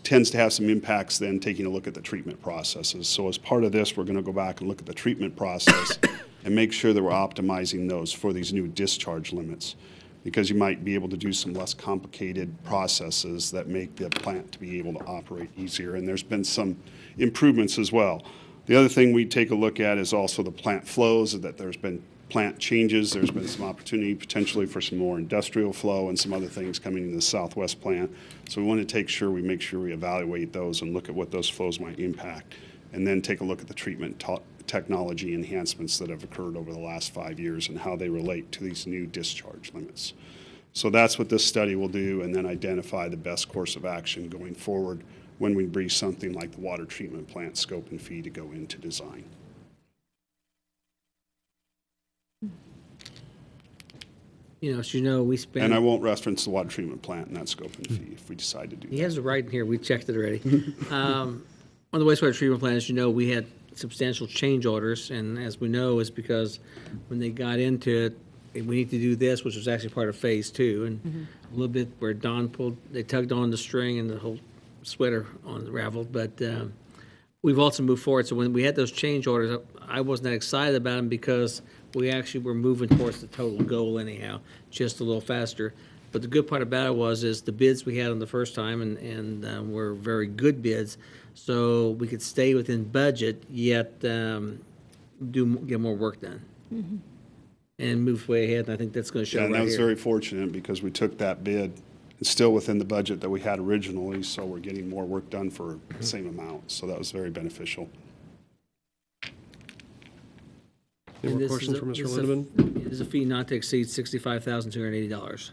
tends to have some impacts then taking a look at the treatment processes. So as part of this, we're going to go back and look at the treatment process and make sure that we're optimizing those for these new discharge limits, because you might be able to do some less complicated processes that make the plant to be able to operate easier. And there's been some improvements as well. The other thing we take a look at is also the plant flows, that there's been plant changes. There's been some opportunity potentially for some more industrial flow and some other things coming into the southwest plant. So we want to make sure we evaluate those and look at what those flows might impact, and then take a look at the treatment technology enhancements that have occurred over the last 5 years and how they relate to these new discharge limits. So that's what this study will do, and then identify the best course of action going forward when we brief something like the water treatment plant scope and fee to go into design. You know, as you know, we spend. And I won't reference the water treatment plant in that scope and fee if we decide to do that. He has it right in here. We checked it already. On the wastewater treatment plant, as you know, we had substantial change orders, and as we know, it's because when they got into it, we need to do this, which was actually part of phase 2, and a little bit where Don they tugged on the string and the whole sweater unraveled, but we've also moved forward. So when we had those change orders, I wasn't that excited about them because we actually were moving towards the total goal anyhow, just a little faster. But the good part about it is the bids we had on the first time and were very good bids, so we could stay within budget, yet get more work done. and moved way ahead, and I think that's going to show Yeah, and right that was here. very fortunate because we took that bid. It's still within the budget that we had originally, so we're getting more work done for the same amount. So that was very beneficial. Any And more this questions is for Mr. this is a- Lindeman? It is a fee not to exceed $65,280.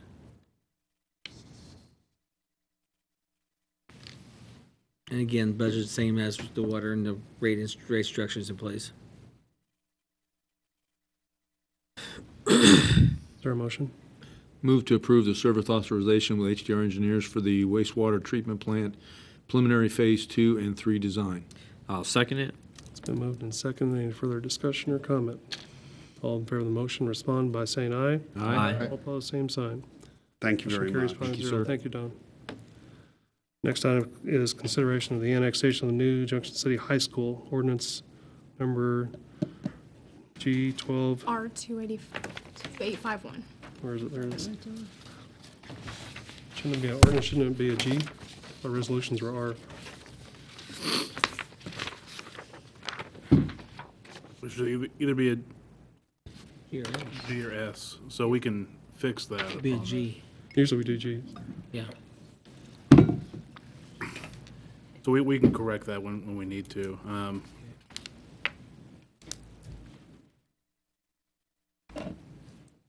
And again, budget same as the water and the rate structures in place. Is there a motion? Move to approve the service authorization with HDR Engineers for the wastewater treatment plant preliminary Phase 2 and 3 design. I'll second it. It's been moved and seconded. Any further discussion or comment? All in favor of the motion, respond by saying aye. Aye. All opposed, same sign. Thank you very Motion carries much. 5-0. Thank you, Don. Next item is consideration of the annexation of the new Junction City High School ordinance number G12. R2851. Where is it? There it is. Shouldn't it be an ordinance? Shouldn't it be a G? Our resolutions were R. It should either be a Here, G or S, so we can fix that. it'd be a G. Usually we do G. Yeah. So we can correct that when we need to.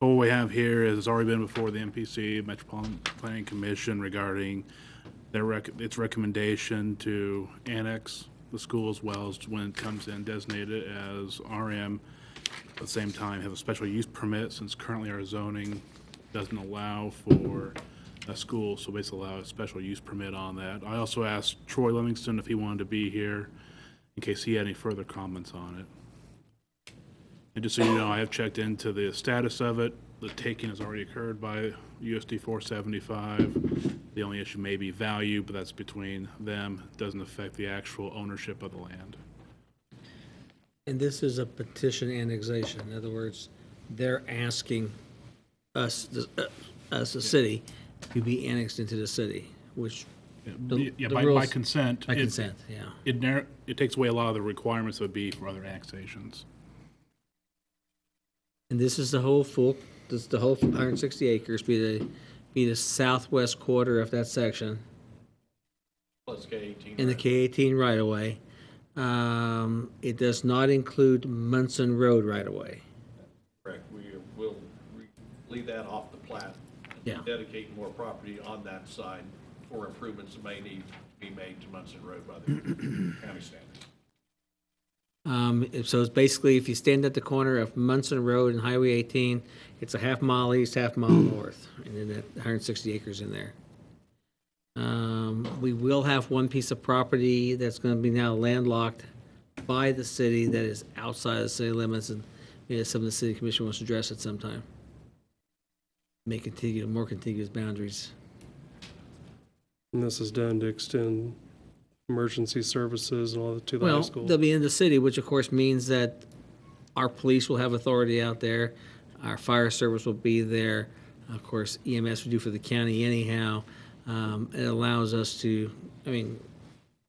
What we have here is it's already been before the MPC, Metropolitan Planning Commission, regarding its recommendation to annex the school as well as when it comes in designated as RM. At the same time, have a special use permit since currently our zoning doesn't allow for a school, so basically allow a special use permit on that. I also asked Troy Livingston if he wanted to be here in case he had any further comments on it. And just so you know, I have checked into the status of it. The taking has already occurred by USD 475. The only issue may be value, but that's between them. It doesn't affect the actual ownership of the land. And this is a petition annexation. In other words, they're asking us, as a city, to be annexed into the city, which the By rules- consent. By consent, yeah. It takes away a lot of the requirements that would be for other annexations. And this is the whole 160 acres, be the southwest quarter of that section. Plus K-18. In the K-18 right-of-way. It does not include Munson Road right-of-way. Correct. We will leave that off the plat. Yeah. Dedicate more property on that side for improvements that may need to be made to Munson Road by the county standard. So it's basically, if you stand at the corner of Munson Road and Highway 18, it's a half mile east, half mile north, and then that 160 acres in there. We will have one piece of property that's going to be now landlocked by the city that is outside the city limits, and maybe some of the city commission wants to address it sometime. Make more contiguous boundaries. And this is done to extend emergency services and all that to the high Well, school. they'll be in the city, which of course means that our police will have authority out there, our fire service will be there, of course EMS will do for the county anyhow. It allows us to, I mean,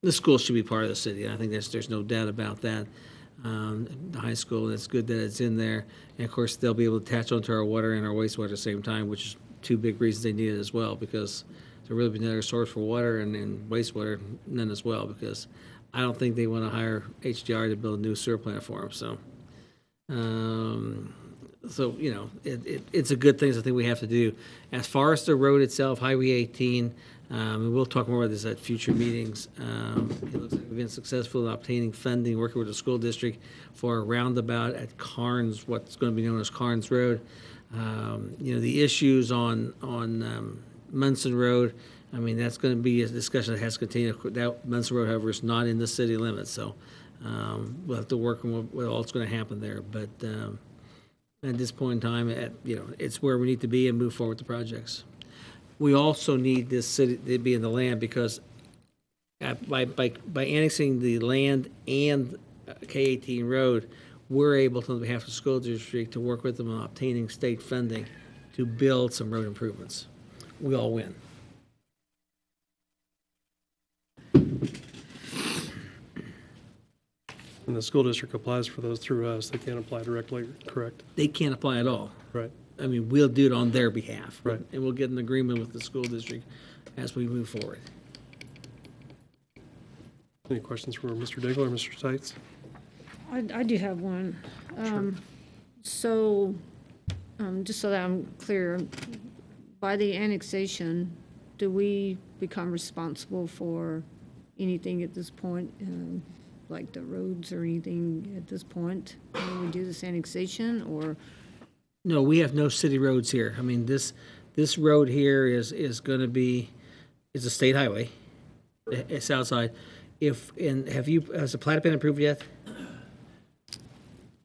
the school should be part of the city. I think there's no doubt about that. The high school, it's good that it's in there. And of course, they'll be able to attach onto our water and our wastewater at the same time, which is two big reasons they need it as well, because there really be another source for water and wastewater, none as well, because I don't think they want to hire HDR to build a new sewer plant for them. So, you know, it's a good thing. It's a thing we have to do. As far as the road itself, Highway 18, and we'll talk more about this at future meetings. It looks like we've been successful in obtaining funding, working with the school district for a roundabout at Carnes, what's going to be known as Carnes Road. You know, the issues on Munson Road, I mean, that's going to be a discussion that has to continue. That Munson Road, however, is not in the city limits, so we'll have to work on what all's going to happen there. But at this point in time, you know, it's where we need to be and move forward with the projects. We also need this city to be in the land because by annexing the land and K-18 Road, we're able to, on behalf of the school district, to work with them on obtaining state funding to build some road improvements. We all win. And the school district applies for those through us. They can't apply directly, correct? They can't apply at all. Right. I mean, we'll do it on their behalf. Right. And we'll get an agreement with the school district as we move forward. Any questions for Mr. Daigle or Mr. Stites? I do have one. So, just so that I'm clear, by the annexation, do we become responsible for anything at this point, like the roads or anything at this point when we do this annexation, or? No, we have no city roads here. I mean, this road here is going to be, it's a state highway. It's outside. Has the plat been approved yet?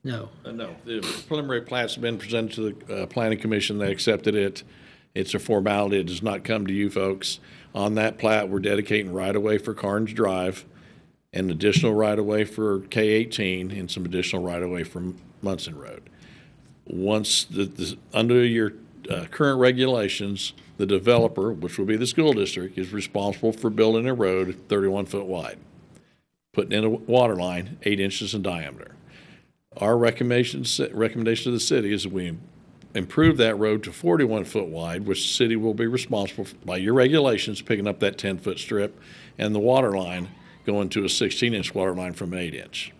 No. No, the preliminary plat's been presented to the planning commission. They accepted it. It's a formality. It does not come to you folks. On that plat, we're dedicating right-of-way for Carnes Drive, and additional right-of-way for K-18, and some additional right-of-way from Munson Road. Once under your current regulations, the developer, which will be the school district, is responsible for building a road 31 foot wide, putting in a water line 8 inches in diameter. Our recommendation to the city is that we improve that road to 41 foot wide, which the city will be responsible by your regulations picking up that 10 foot strip, and the water line going to a 16-inch water line from an 8-inch.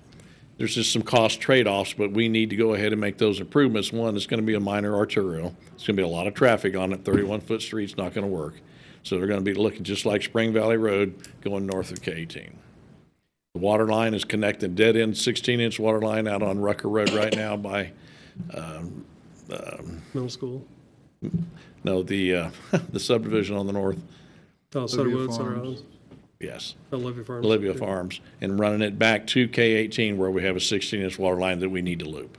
There's just some cost trade-offs, but we need to go ahead and make those improvements. One, it's going to be a minor arterial. It's going to be a lot of traffic on it. 31-foot street's not going to work. So they're going to be looking just like Spring Valley Road going north of K-18. The water line is connected, dead-end 16-inch water line out on Rucker Road right now by Middle school? No, the subdivision on the north. Oh, Sutterwood, Sutter House? Yes. Olivia Farms. Olivia Farms, and running it back to K-18 where we have a 16-inch water line that we need to loop.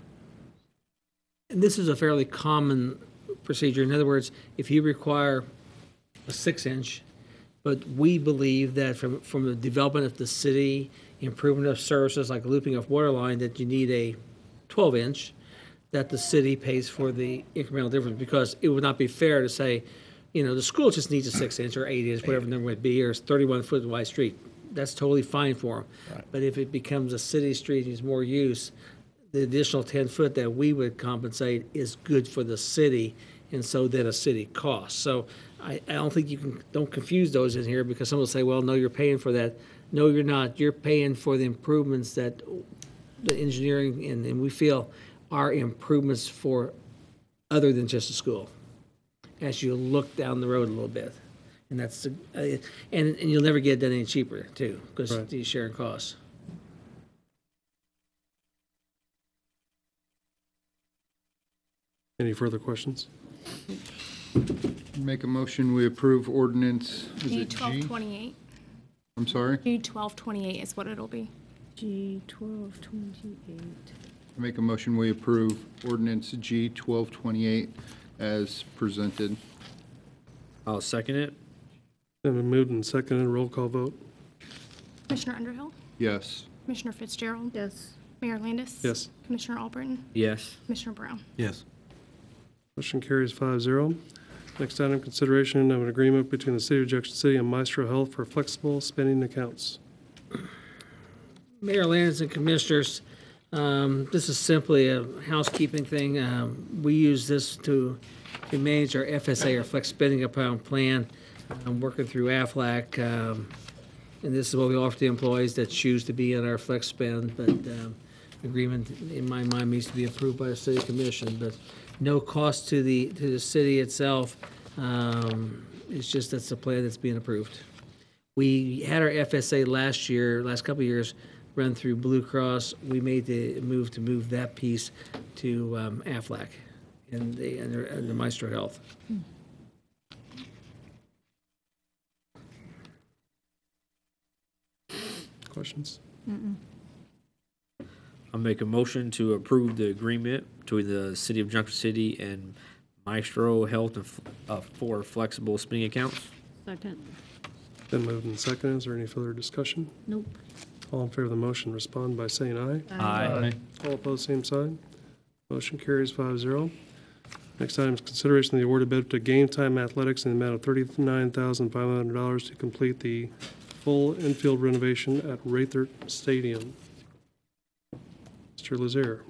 And this is a fairly common procedure. In other words, if you require a 6-inch, but we believe that from the development of the city, improvement of services like looping of water line, that you need a 12-inch, that the city pays for the incremental difference, because it would not be fair to say, you know, the school just needs a 6-inch or 8-inch, whatever the number might be, or it's 31-foot wide street. That's totally fine for them. Right. But if it becomes a city street and needs more use, the additional 10 foot that we would compensate is good for the city, and so then a city cost. So I don't think don't confuse those in here, because someone will say, well, no, you're paying for that. No, you're not. You're paying for the improvements that the engineering and we feel are improvements for other than just a school, as you look down the road a little bit. And that's and you'll never get it done any cheaper too, because Right. You're sharing costs. Any further questions? Make a motion, we approve ordinance, is G it G? 1228. I'm sorry? G 1228 is what it'll be. G 1228. Make a motion, we approve ordinance G 1228 as presented. I'll second it. Been moved and seconded. Roll call vote. Commissioner Underhill? Yes. Commissioner Fitzgerald? Yes. Mayor Landis? Yes. Commissioner Albritton? Yes. Commissioner Brown? Yes. Motion carries 5-0. Next item, consideration of an agreement between the City of Junction City and Maestro Health for flexible spending accounts. Mayor Landis and Commissioners, this is simply a housekeeping thing. We use this to manage our FSA, our Flex Spending Account Plan. I'm working through AFLAC, and this is what we offer to employees that choose to be in our Flex Spend, but agreement, in my mind, needs to be approved by the City Commission, but no cost to the city itself. It's just that's the plan that's being approved. We had our FSA last couple of years, run through Blue Cross. We made the move to move that piece to AFLAC and under Maestro Health. Questions? I'll make a motion to approve the agreement between the City of Junction City and Maestro Health for flexible spending accounts. Second. Been moved and seconded. Is there any further discussion? Nope. All in favor of the motion respond by saying aye. Aye. All opposed, same sign. Motion carries 5-0. Next item is consideration of the award of bid to Game Time Athletics in the amount of $39,500 to complete the full infield renovation at Rathert Stadium. Mr. Lazier.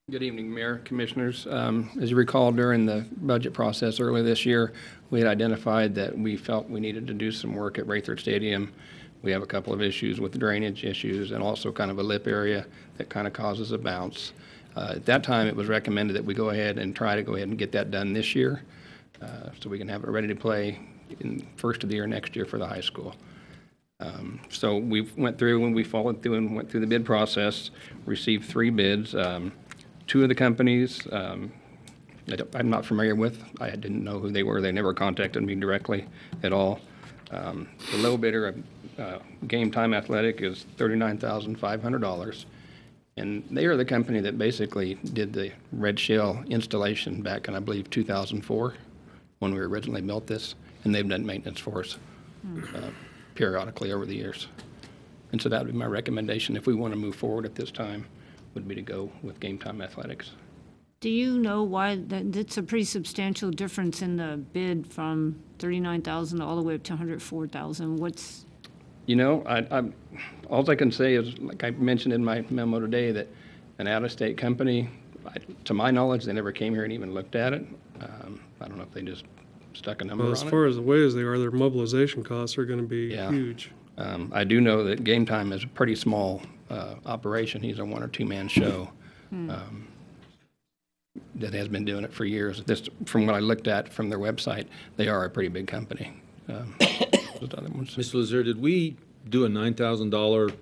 Good evening, Mayor, Commissioners. As you recall, during the budget process earlier this year, we had identified that we felt we needed to do some work at Rayford Stadium. We have a couple of issues with drainage issues and also kind of a lip area that kind of causes a bounce. At that time, it was recommended that we go ahead and try to go ahead and get that done this year so we can have it ready to play in first of the year next year for the high school. So we went through and we followed through and went through the bid process, received 3 bids. 2 of the companies I'm not familiar with. I didn't know who they were. They never contacted me directly at all. The low bidder, Game Time Athletic, is $39,500. And they are the company that basically did the red shell installation back in, I believe, 2004 when we originally built this. And they've done maintenance for us periodically over the years. And so that would be my recommendation if we want to move forward at this time, would be to go with Game Time Athletics. Do you know why that's a pretty substantial difference in the bid from $39,000 all the way up to $104,000? What's... You know, all I can say is, like I mentioned in my memo today, that an out-of-state company, to my knowledge, they never came here and even looked at it. I don't know if they just stuck a number on it. As far as the way as they are, their mobilization costs are going to be huge. I do know that Game Time is a pretty small operation. He's a 1 or 2 man show that has been doing it for years. This, from what I looked at from their website, they are a pretty big company. Mr. Lazier, did we do a $9,000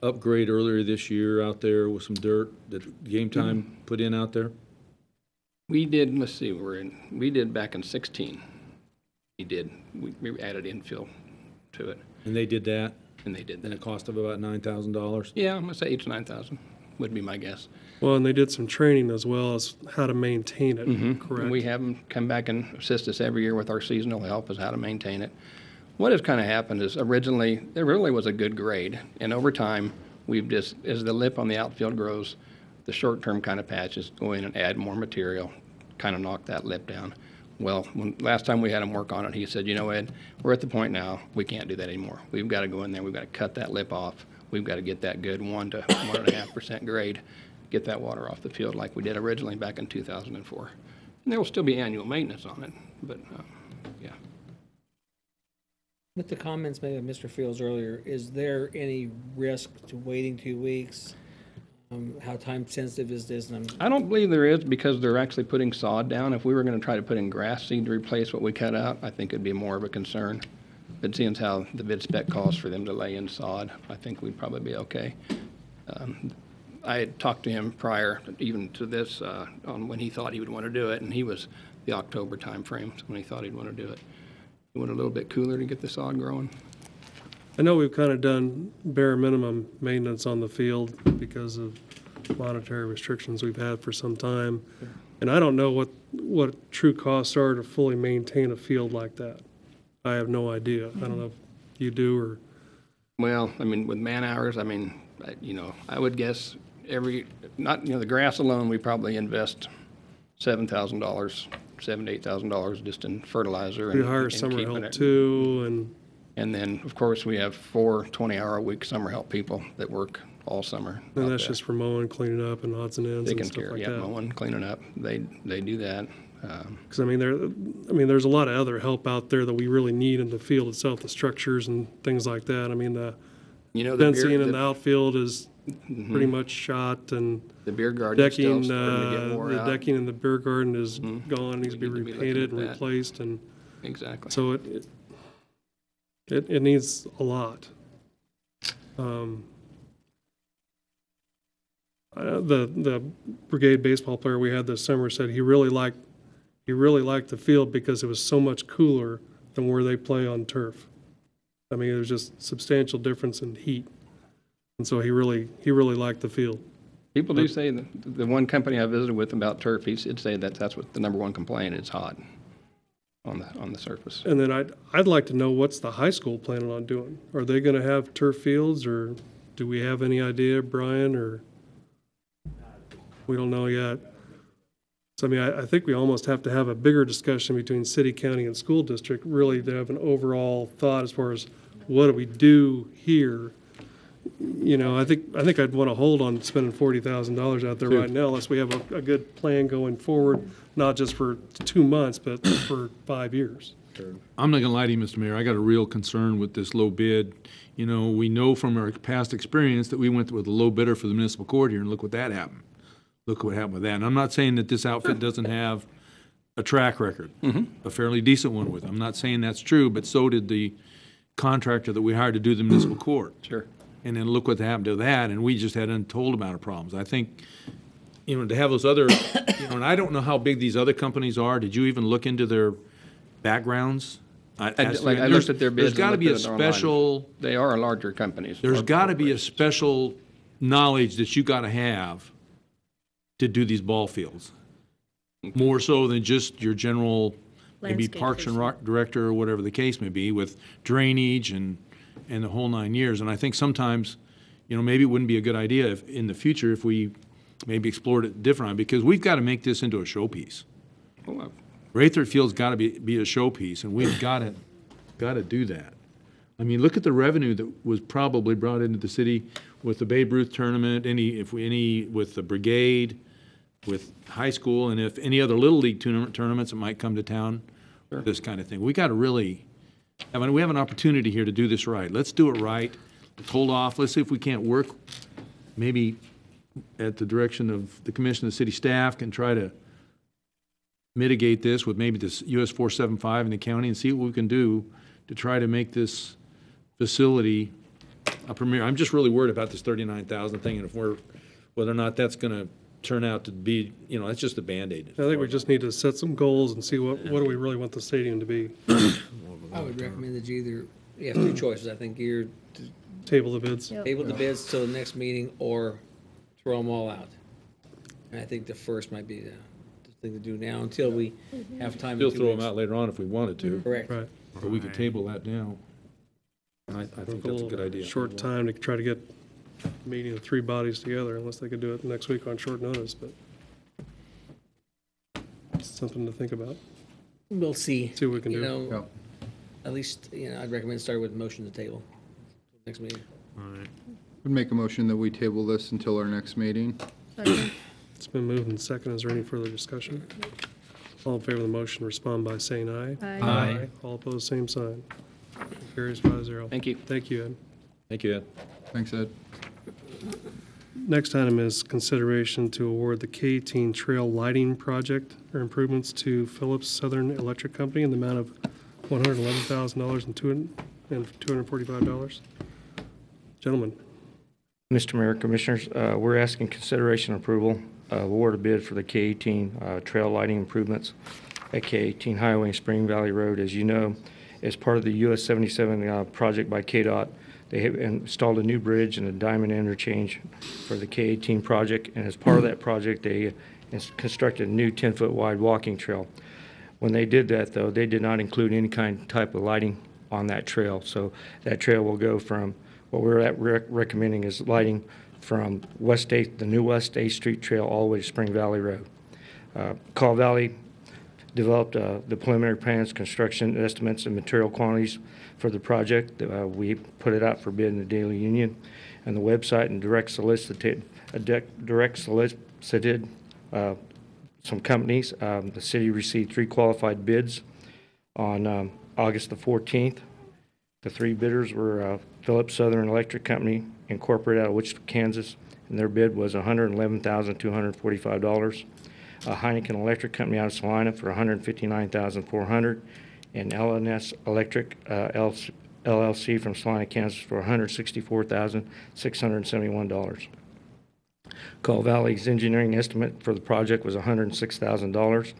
upgrade earlier this year out there with some dirt that Game Time put in out there? We did, let's see, we did back in 16. We did. We added infill to it. And they did that? And they did that. And a cost of about $9,000? Yeah, I'm going to say 8,000 to 9,000 would be my guess. Well, and they did some training as well as how to maintain it, correct? And we have them come back and assist us every year with our seasonal help as how to maintain it. What has kind of happened is originally, there really was a good grade. And over time, we've just, as the lip on the outfield grows, the short-term kind of patches go in and add more material, kind of knock that lip down. Well, last time we had him work on it, he said, you know, Ed, we're at the point now, we can't do that anymore. We've got to go in there, we've got to cut that lip off. We've got to get that good 1 to 1.5% grade, get that water off the field like we did originally back in 2004. And there will still be annual maintenance on it, but yeah. With the comments made by Mr. Fields earlier, is there any risk to waiting 2 weeks? How time sensitive is this? I don't believe there is because they're actually putting sod down. If we were going to try to put in grass seed to replace what we cut out, I think it'd be more of a concern. But seeing how the bid spec calls for them to lay in sod, I think we'd probably be okay. I had talked to him prior even to this on when he thought he would want to do it, and he was the October time frame when he thought he'd want to do it. He went a little bit cooler to get the sod growing. I know we've kind of done bare minimum maintenance on the field because of monetary restrictions we've had for some time. And I don't know what true costs are to fully maintain a field like that. I have no idea. I don't know if you do or... Well, I mean, with man hours, I mean, you know, I would guess the grass alone, we probably invest $7,000, $7,000 to $8,000 just in fertilizer. We hire summer help too, and then, of course, we have 4 20-hour-a-week summer help people that work all summer. And that's just for mowing, cleaning up, and odds and ends and stuff like that. Mowing, cleaning up. They do that. Because I mean, there's a lot of other help out there that we really need in the field itself, the structures and things like that. I mean, the fencing in the outfield is pretty much shot, and the beer garden decking, starting to get wore out. decking in the beer garden is gone, needs to be repainted and replaced, and exactly. So it needs a lot. The brigade baseball player we had this summer said he really liked the field because it was so much cooler than where they play on turf. I mean, there's just substantial difference in heat, and so he really liked the field. People do say that the one company I visited with about turf, he did say that's what the #1 complaint. It's hot on the surface. And then I'd like to know what's the high school planning on doing. Are they going to have turf fields, or do we have any idea, Brian? Or we don't know yet. So I mean, I think we almost have to have a bigger discussion between city, county, and school district, really to have an overall thought as far as what do we do here. you know, I think I'd want to hold on spending $40,000 out there Sure. right now unless we have a good plan going forward, not just for 2 months, but for 5 years. I'm not gonna lie to you, Mr. Mayor, I got a real concern with this low bid. You know, we know from our past experience that we went with a low bidder for the municipal court here, and look what that happened. Look what happened with that. And I'm not saying that this outfit doesn't have a track record, a fairly decent one with. I'm not saying that's true, but so did the contractor that we hired to do the municipal court. Sure. And then look what happened to that, and we just had untold amount of problems. I think, you know, to have those other, you know, and I don't know how big these other companies are. Did you even look into their backgrounds? I looked at their bids. There's got to be a special. They are larger companies. There's got to be a special knowledge that you got to have to do these ball fields. More so than just your general, maybe Landscape Parks and Rec director or whatever the case may be, with drainage and the whole 9 years. And I think sometimes, you know, maybe it wouldn't be a good idea if, in the future, if we maybe explored it differently, because we've got to make this into a showpiece. Rayford Field's got to be a showpiece, and we've got to do that. I mean, look at the revenue that was probably brought into the city with the Babe Ruth tournament, with the brigade, with high school, and if any other little league tournaments that might come to town, this kind of thing. We got to really, I mean, we have an opportunity here to do this right. Let's do it right. Let's hold off. Let's see if we can't work, maybe at the direction of the commission, the city staff can try to mitigate this with maybe this US 475 in the county and see what we can do to try to make this facility a premier. I'm just really worried about this 39,000 thing, and whether or not that's going to turn out to be, you know, that's just a Band-Aid. I think we just need to set some goals and see what do we really want the stadium to be. I would recommend that you have two choices. I think you're Table the bids. table the bids till the next meeting or throw them all out. And I think the first might be the thing to do now until we have time. Still throw them out later on if we wanted to. Correct. Right. But we could table that now. And I think that's a good idea. Short time to try to get a meeting of 3 bodies together, unless they could do it next week on short notice, but it's something to think about. We'll see. See what we can You do. know, at least, you know, I'd recommend start with motion to table. Next meeting. I'd make a motion that we table this until our next meeting. It's been moved and seconded. Is there any further discussion? All in favor of the motion, respond by saying aye. Aye. All opposed, same sign. Carries 5-0. Thank you. Thank you, Ed. Thank you, Ed. Thanks, Ed. Next item is consideration to award the K-18 Trail Lighting Project or improvements to Phillips Southern Electric Company in the amount of $111,000 and $245. Gentlemen. Mr. Mayor, Commissioners, we're asking consideration and approval of award a bid for the K-18 trail lighting improvements at K-18 Highway and Spring Valley Road. As you know, as part of the US 77 project by KDOT, they have installed a new bridge and a diamond interchange for the K-18 project, and as part of that project, they constructed a new 10-foot wide walking trail. When they did that, though, they did not include any type of lighting on that trail. So that trail will go from, what we're recommending is lighting from the new West 8th Street Trail all the way to Spring Valley Road. Call Valley developed the preliminary plans, construction estimates, and material quantities for the project. We put it out for bid in the Daily Union and the website, and direct solicited some companies. The city received 3 qualified bids on August the 14th. The 3 bidders were Phillips Southern Electric Company, Incorporated out of Wichita, Kansas, and their bid was $111,245. Heineken Electric Company out of Salina for $159,400, and LNS Electric LLC from Salina, Kansas for $164,671. Call Valley's engineering estimate for the project was $106,000,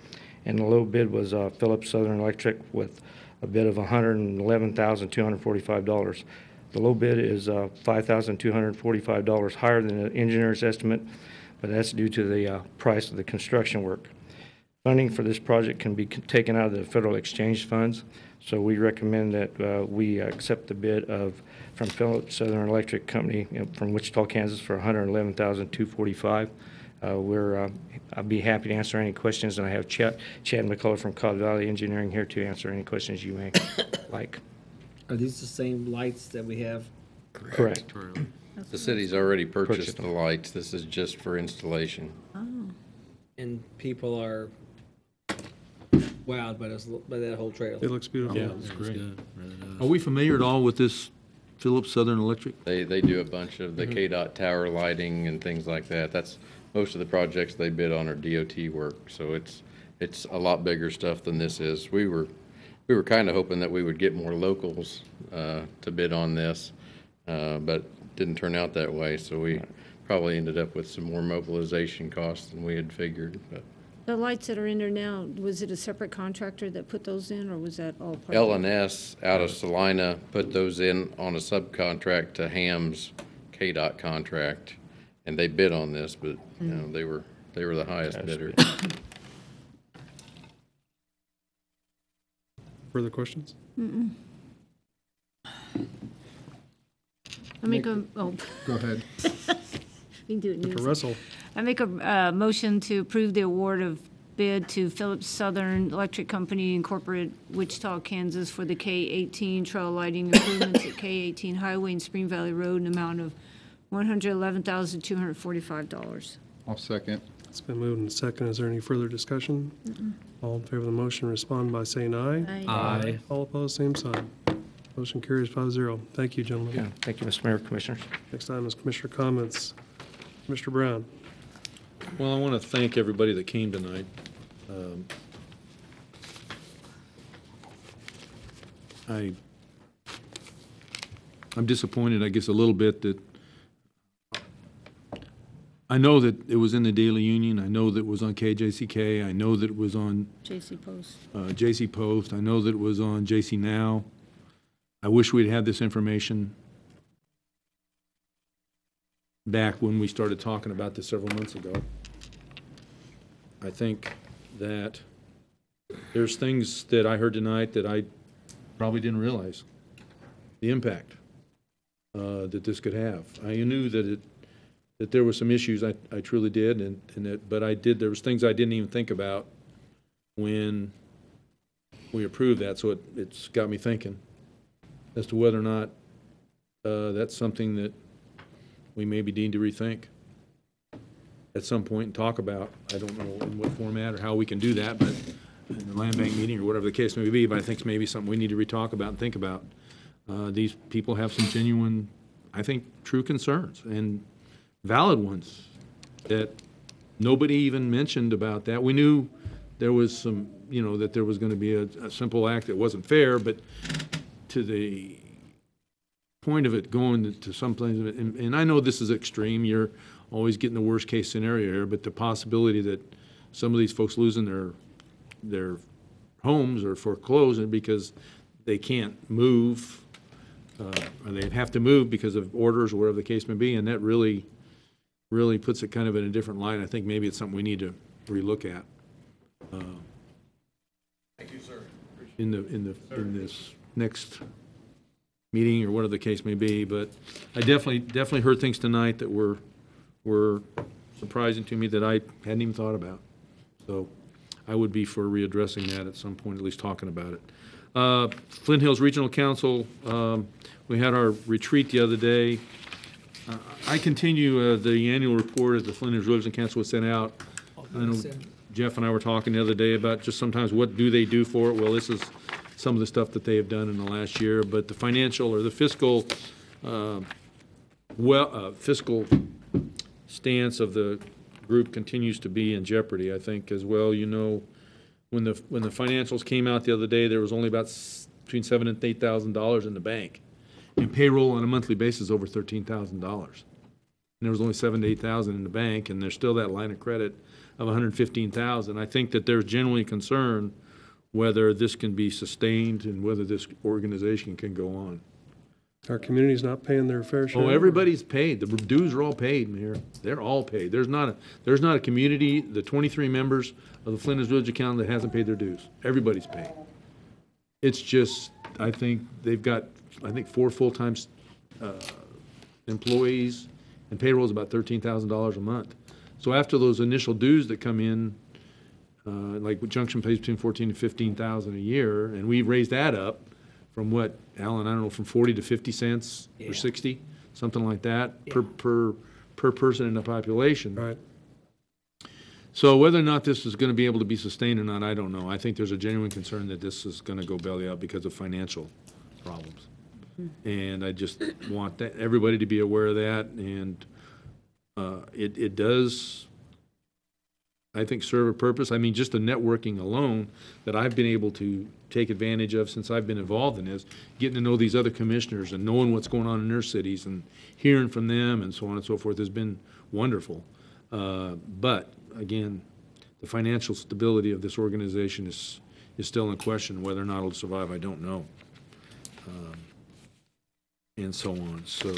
and the low bid was Phillips Southern Electric with a bid of $111,245. The low bid is $5,245 higher than the engineer's estimate, but that's due to the price of the construction work. Funding for this project can be taken out of the federal exchange funds, so we recommend that we accept the bid from Phillips Southern Electric Company from Wichita, Kansas for $111,245. I'd be happy to answer any questions, and I have Chad McCullough from Cod Valley Engineering here to answer any questions you may like. Are these the same lights that we have? Correct. The city's already purchased the lights. This is just for installation. And people are wowed by that whole trail. It looks beautiful. Yeah, it's great. Are we familiar at all with this Phillips Southern Electric? They do a bunch of the KDOT tower lighting and things like that. That's, most of the projects they bid on are DOT work, so it's a lot bigger stuff than this is. We were kind of hoping that we would get more locals to bid on this, but didn't turn out that way, so we probably ended up with some more mobilization costs than we had figured. But The lights that are in there now, was it a separate contractor that put those in, or was that all part of it? L&S out of Salina put those in on a subcontract to Ham's KDOT contract, and they bid on this, but you know, they were the highest bidder. Further questions? Mm-mm. I make a, oh. Go ahead. We can do it in Mr. unison. Russell. I make a motion to approve the award of bid to Phillips Southern Electric Company Incorporated, Wichita, Kansas, for the K-18 trail lighting improvements at K-18 Highway and Spring Valley Road in an amount of $111,245. I'll second. It's been moved and second. Is there any further discussion? All in favor of the motion, respond by saying aye. Aye. Aye. All opposed, same sign. Motion carries 5-0. Thank you, gentlemen. Yeah, thank you, Mr. Mayor, Commissioners. Next item is Commissioner comments. Mr. Brown. Well, I want to thank everybody that came tonight. I'm disappointed, I guess, a little bit that I know that it was in the Daily Union. I know that it was on KJCK. I know that it was on JC Post. JC Post. I know that it was on JC Now. I wish we'd had this information back when we started talking about this several months ago. I think that there's things that I heard tonight that I probably didn't realize, the impact that this could have. I knew that there were some issues, I truly did, but there was things I didn't even think about when we approved that, so it's got me thinking as to whether or not that's something that we maybe need to rethink at some point and talk about. I don't know in what format or how we can do that, but in the land bank meeting or whatever the case may be, but I think it's maybe something we need to re-talk about and think about. These people have some genuine, I think, true concerns and valid ones that nobody even mentioned about that. We knew there was some, that there was going to be a simple act that wasn't fair, but to the point of it going to some place, and I know this is extreme, you're always getting the worst case scenario here, but the possibility that some of these folks losing their homes or foreclosing because they can't move, or they have to move because of orders or whatever the case may be, and that really puts it kind of in a different light. I think maybe it's something we need to relook at. Thank you, sir. In this next meeting or whatever the case may be, but I definitely heard things tonight that were surprising to me that I hadn't even thought about. So I would be for readdressing that at some point, at least talking about it. Flint Hills Regional Council, we had our retreat the other day. I continue the annual report as the Flint Hills Regional Council was sent out. I know Jeff and I were talking the other day about just sometimes what do they do for it. Well, this is some of the stuff that they have done in the last year, but the financial or the fiscal fiscal stance of the group continues to be in jeopardy, I think, as well. When the financials came out the other day, there was only about between $7,000 and $8,000 in the bank, and payroll on a monthly basis over $13,000. And there was only $7,000 to $8,000 in the bank, and there's still that line of credit of $115,000. I think that there's generally concern whether this can be sustained and whether this organization can go on. Our community's not paying their fair share. Oh, everybody's paid. The dues are all paid, Mayor. They're all paid. There's not a community, the 23 members of the Flint Hills Village Council that hasn't paid their dues. Everybody's paid. It's just, I think they've got, 4 full-time employees, and payroll is about $13,000 a month. So after those initial dues that come in, like Junction pays between $14,000 to $15,000 a year, and we raised that up from what, Alan, I don't know, from 40 to 50 cents or 60. something like that, per person in the population. Right. So whether or not this is going to be able to be sustained or not, I don't know. I think there's a genuine concern that this is going to go belly up because of financial problems. And I just want everybody to be aware of that. And it does, I think, serve a purpose. I mean, just the networking alone that I've been able to take advantage of since I've been involved in this, getting to know these other commissioners and knowing what's going on in their cities and hearing from them and so on and so forth has been wonderful. But again, the financial stability of this organization is still in question. Whether or not it'll survive, I don't know. And so on. So,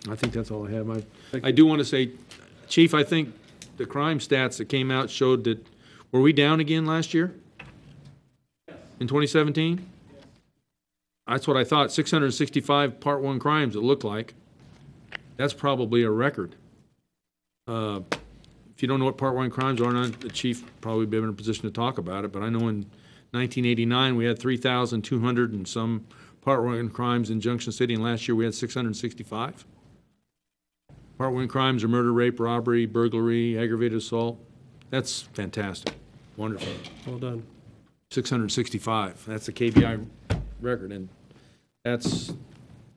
I think that's all I have. I do want to say, Chief, I think the crime stats that came out showed that, were we down again last year? In 2017? That's what I thought, 665 Part 1 crimes, it looked like. That's probably a record. If you don't know what Part 1 crimes are, the chief probably be in a position to talk about it, but I know in 1989 we had 3,200 and some Part 1 crimes in Junction City, and last year we had 665. Part 1 crimes are murder, rape, robbery, burglary, aggravated assault. That's fantastic. Wonderful. Well done. 665. That's a KBI record, and that's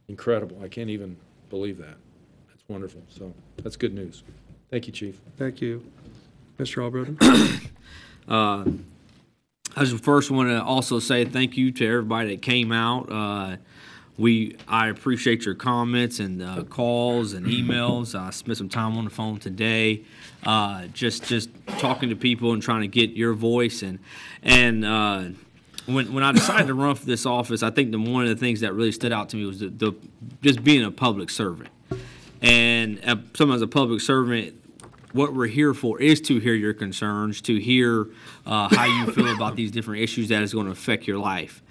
incredible. I can't even believe that. That's wonderful. So that's good news. Thank you, Chief. Thank you. Mr. Albroden? I just first want to also say thank you to everybody that came out. I appreciate your comments and calls and emails. I spent some time on the phone today, just talking to people and trying to get your voice. And when I decided to run for this office, I think one of the things that really stood out to me was the just being a public servant. And sometimes a public servant, what we're here for is to hear your concerns, to hear how you feel about these different issues that is going to affect your life.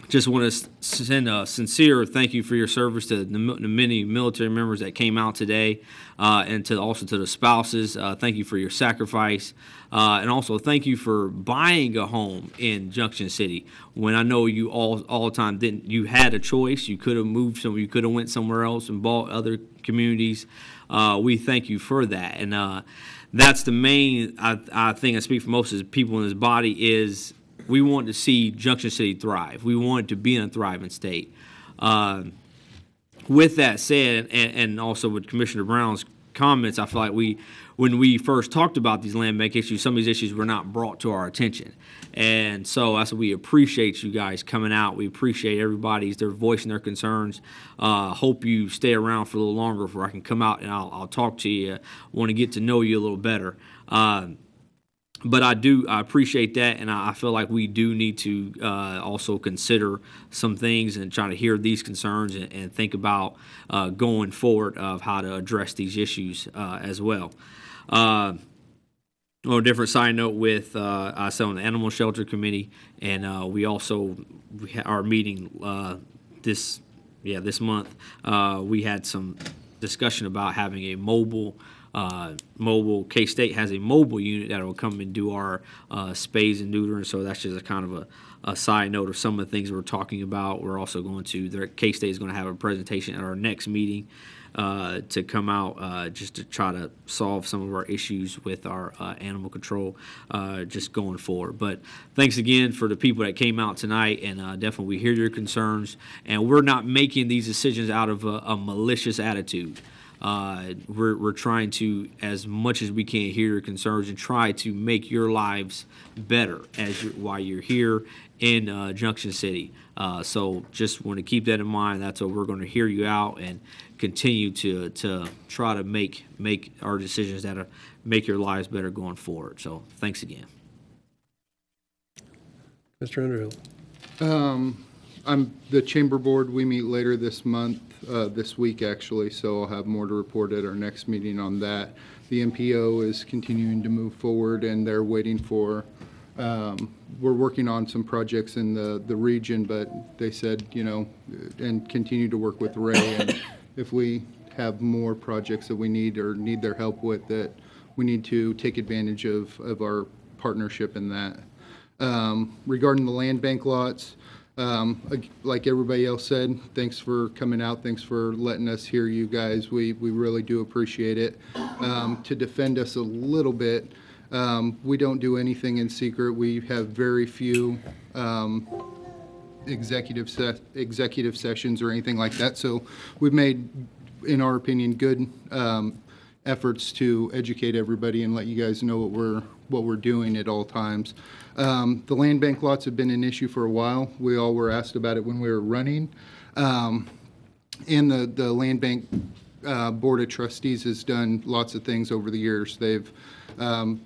Just want to send a sincere thank you for your service to the many military members that came out today, and also to the spouses. Thank you for your sacrifice, and also thank you for buying a home in Junction City. When I know you all the time didn't, you had a choice. You could have moved somewhere. You could have went somewhere else and bought other communities. We thank you for that, and that's the main I think I speak for most of the people in this body is. We want to see Junction City thrive. We want it to be in a thriving state. With that said, and also with Commissioner Brown's comments, I feel like when we first talked about these land bank issues, some of these issues were not brought to our attention. And so I said we appreciate you guys coming out. We appreciate everybody's their voicing their concerns. Hope you stay around for a little longer before I can come out and I'll talk to you. Want to get to know you a little better. But I appreciate that, and I feel like we do need to also consider some things and try to hear these concerns and think about going forward of how to address these issues as well. On a different side note, with I sit on the Animal Shelter Committee, and we our meeting this month. We had some discussion about having a mobile. K-State has a mobile unit that will come and do our spays and neutering, so that's just a kind of a side note of some of the things we're talking about. We're also going to, K-State is going to have a presentation at our next meeting to come out just to try to solve some of our issues with our animal control just going forward. But thanks again for the people that came out tonight, and definitely we hear your concerns, and we're not making these decisions out of a malicious attitude. We're trying to, as much as we can, hear your concerns and try to make your lives better while you're here in Junction City. So just want to keep that in mind. That's what we're going to hear you out and continue to try to make our decisions that make your lives better going forward. So thanks again. Mr. Underhill. I'm the chamber board. We meet later this month, this week actually, so I'll have more to report at our next meeting on that. The MPO is continuing to move forward, and they're waiting for, we're working on some projects in the region, but they said, and continue to work with Ray, and if we have more projects that we need or need their help with, that we need to take advantage of our partnership in that. Regarding the land bank lots, like everybody else said, thanks for coming out. Thanks for letting us hear you guys. We really do appreciate it. To defend us a little bit, we don't do anything in secret. We have very few executive sessions or anything like that. So we've made, in our opinion, good efforts to educate everybody and let you guys know what we're doing at all times. The land bank lots have been an issue for a while. We all were asked about it when we were running. And the land bank board of trustees has done lots of things over the years. They've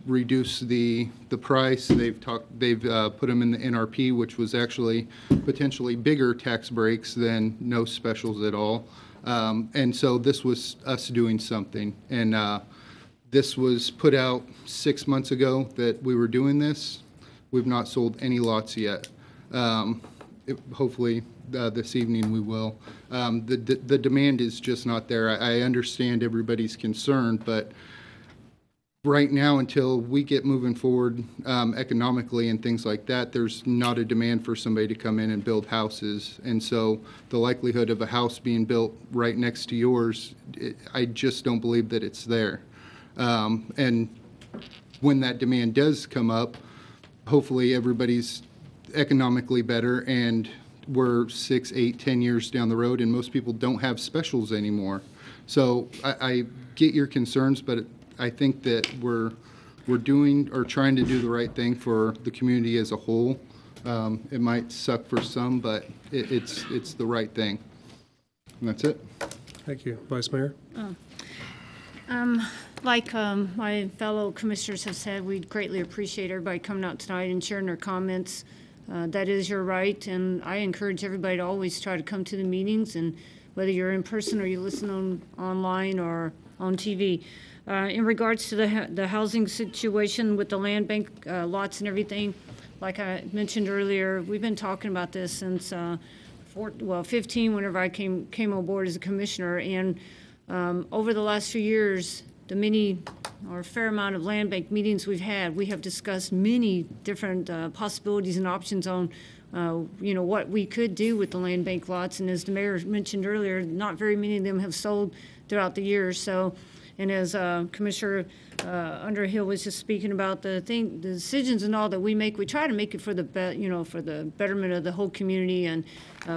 reduced the price. They've put them in the NRP, which was actually potentially bigger tax breaks than no specials at all. And so this was us doing something. And this was put out 6 months ago that we were doing this. We've not sold any lots yet. Hopefully this evening we will. The demand is just not there. I understand everybody's concern, but right now, until we get moving forward economically and things like that, there's not a demand for somebody to come in and build houses. And so the likelihood of a house being built right next to yours, I just don't believe that it's there. And when that demand does come up, hopefully everybody's economically better and we're 6, 8, 10 years down the road and most people don't have specials anymore. So I get your concerns, but I think that we're doing or trying to do the right thing for the community as a whole. It might suck for some, but it's the right thing. And that's it. Thank you. Vice Mayor? Like my fellow commissioners have said, we greatly appreciate everybody coming out tonight and sharing their comments. That is your right, and I encourage everybody to always try to come to the meetings, and whether you're in person or you listen online or on TV. In regards to the housing situation with the land bank lots and everything, like I mentioned earlier, we've been talking about this since 15, whenever I came on board as a commissioner, and over the last few years, the many or fair amount of land bank meetings we've had, we have discussed many different possibilities and options on what we could do with the land bank lots. And as the mayor mentioned earlier, not very many of them have sold throughout the years. So, and as Commissioner Underhill was just speaking about the decisions and all that we make, we try to make it for the for the betterment of the whole community and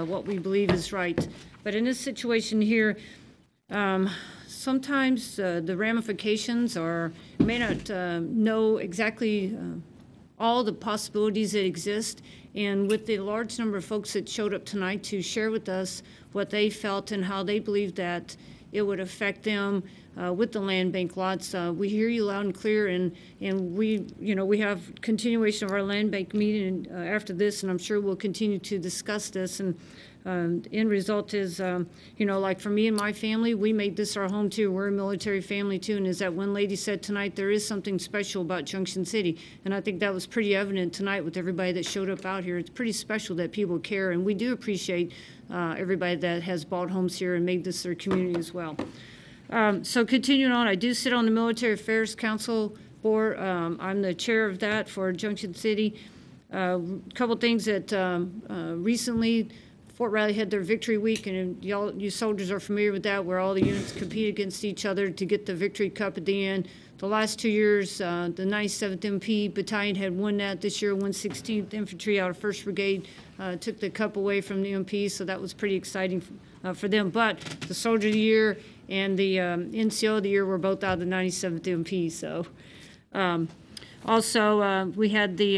what we believe is right. But in this situation here, sometimes the ramifications may not know exactly all the possibilities that exist. And with the large number of folks that showed up tonight to share with us what they felt and how they believed that it would affect them with the land bank lots, we hear you loud and clear, and we have continuation of our land bank meeting after this, and I'm sure we'll continue to discuss this. And end result is, like for me and my family, we made this our home too. We're a military family too, and as that one lady said tonight, there is something special about Junction City, and I think that was pretty evident tonight with everybody that showed up out here. It's pretty special that people care, and we do appreciate everybody that has bought homes here and made this their community as well. So continuing on, I do sit on the Military Affairs Council board. I'm the chair of that for Junction City. A couple things that recently, Fort Riley had their Victory Week, and you soldiers are familiar with that, where all the units compete against each other to get the Victory Cup at the end. The last 2 years, the 97th MP Battalion had won that. This year, 116th Infantry out of 1st Brigade took the cup away from the MP, so that was pretty exciting for them. But the Soldier of the Year and the NCO of the Year were both out of the 97th MP. So also, we had the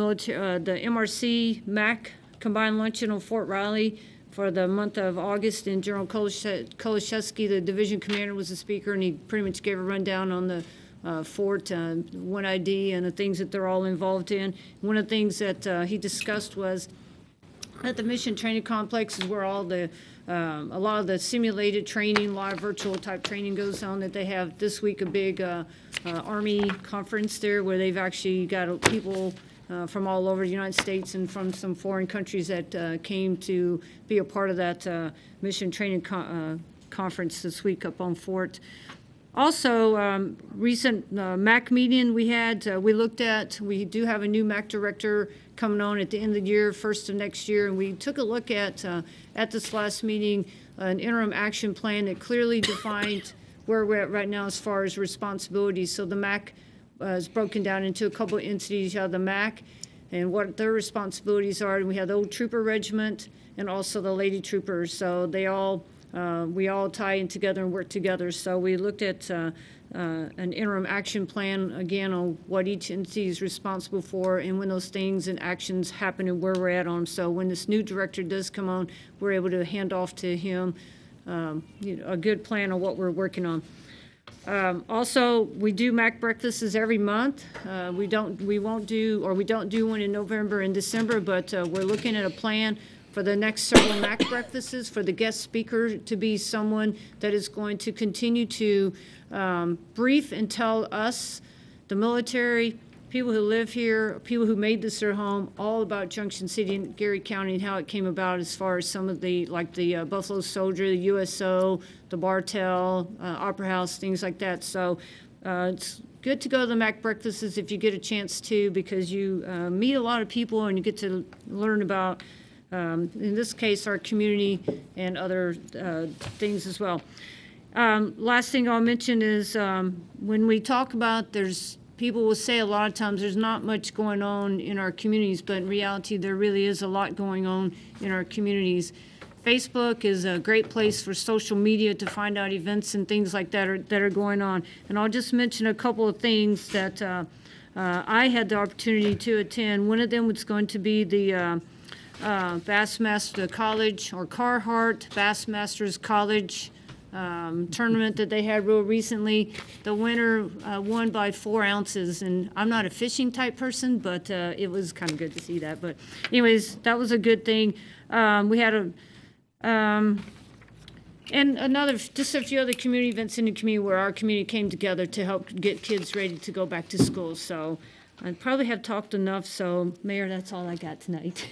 MRC MAC Combined Luncheon on Fort Riley for the month of August, and General Kolashevsky, the division commander, was the speaker, and he pretty much gave a rundown on the fort, 1ID, and the things that they're all involved in. One of the things that he discussed was that the mission training complex is where all the a lot of the simulated training, live virtual type training goes on. That they have this week a big Army conference there, where they've actually got people from all over the United States and from some foreign countries that came to be a part of that mission training conference this week up on Fort. Also, recent MAC meeting we had, we looked at, we do have a new MAC director coming on at the end of the year, first of next year, and we took a look at this last meeting, an interim action plan that clearly defined where we're at right now as far as responsibilities. So the MAC is broken down into a couple of entities. You have the MAC and what their responsibilities are, and we have the old trooper regiment and also the lady troopers. So they all we all tie in together and work together. So we looked at an interim action plan, again, on what each entity is responsible for and when those things and actions happen and where we're at on them. So when this new director does come on, we're able to hand off to him a good plan on what we're working on. Also, we do MAC breakfasts every month. We don't do one in November and December, but we're looking at a plan for the next several MAC breakfasts for the guest speaker to be someone that is going to continue to brief and tell us, the military, people who live here, people who made this their home, all about Junction City and Geary County and how it came about as far as some of the, like the Buffalo Soldier, the USO, the Bartell, Opera House, things like that. So it's good to go to the MAC breakfasts if you get a chance to, because you meet a lot of people and you get to learn about, in this case, our community and other things as well. Last thing I'll mention is when we talk about people will say a lot of times there's not much going on in our communities, but in reality there really is a lot going on in our communities. Facebook is a great place for social media to find out events and things like that are going on. And I'll just mention a couple of things that I had the opportunity to attend. One of them was going to be the Bassmaster College or Carhartt Bassmasters College tournament that they had real recently. The winner won by 4 ounces, and I'm not a fishing type person, but it was kind of good to see that. But anyways, that was a good thing. We had and just a few other community events in the community where our community came together to help get kids ready to go back to school. So I probably have talked enough, so Mayor, that's all I got tonight.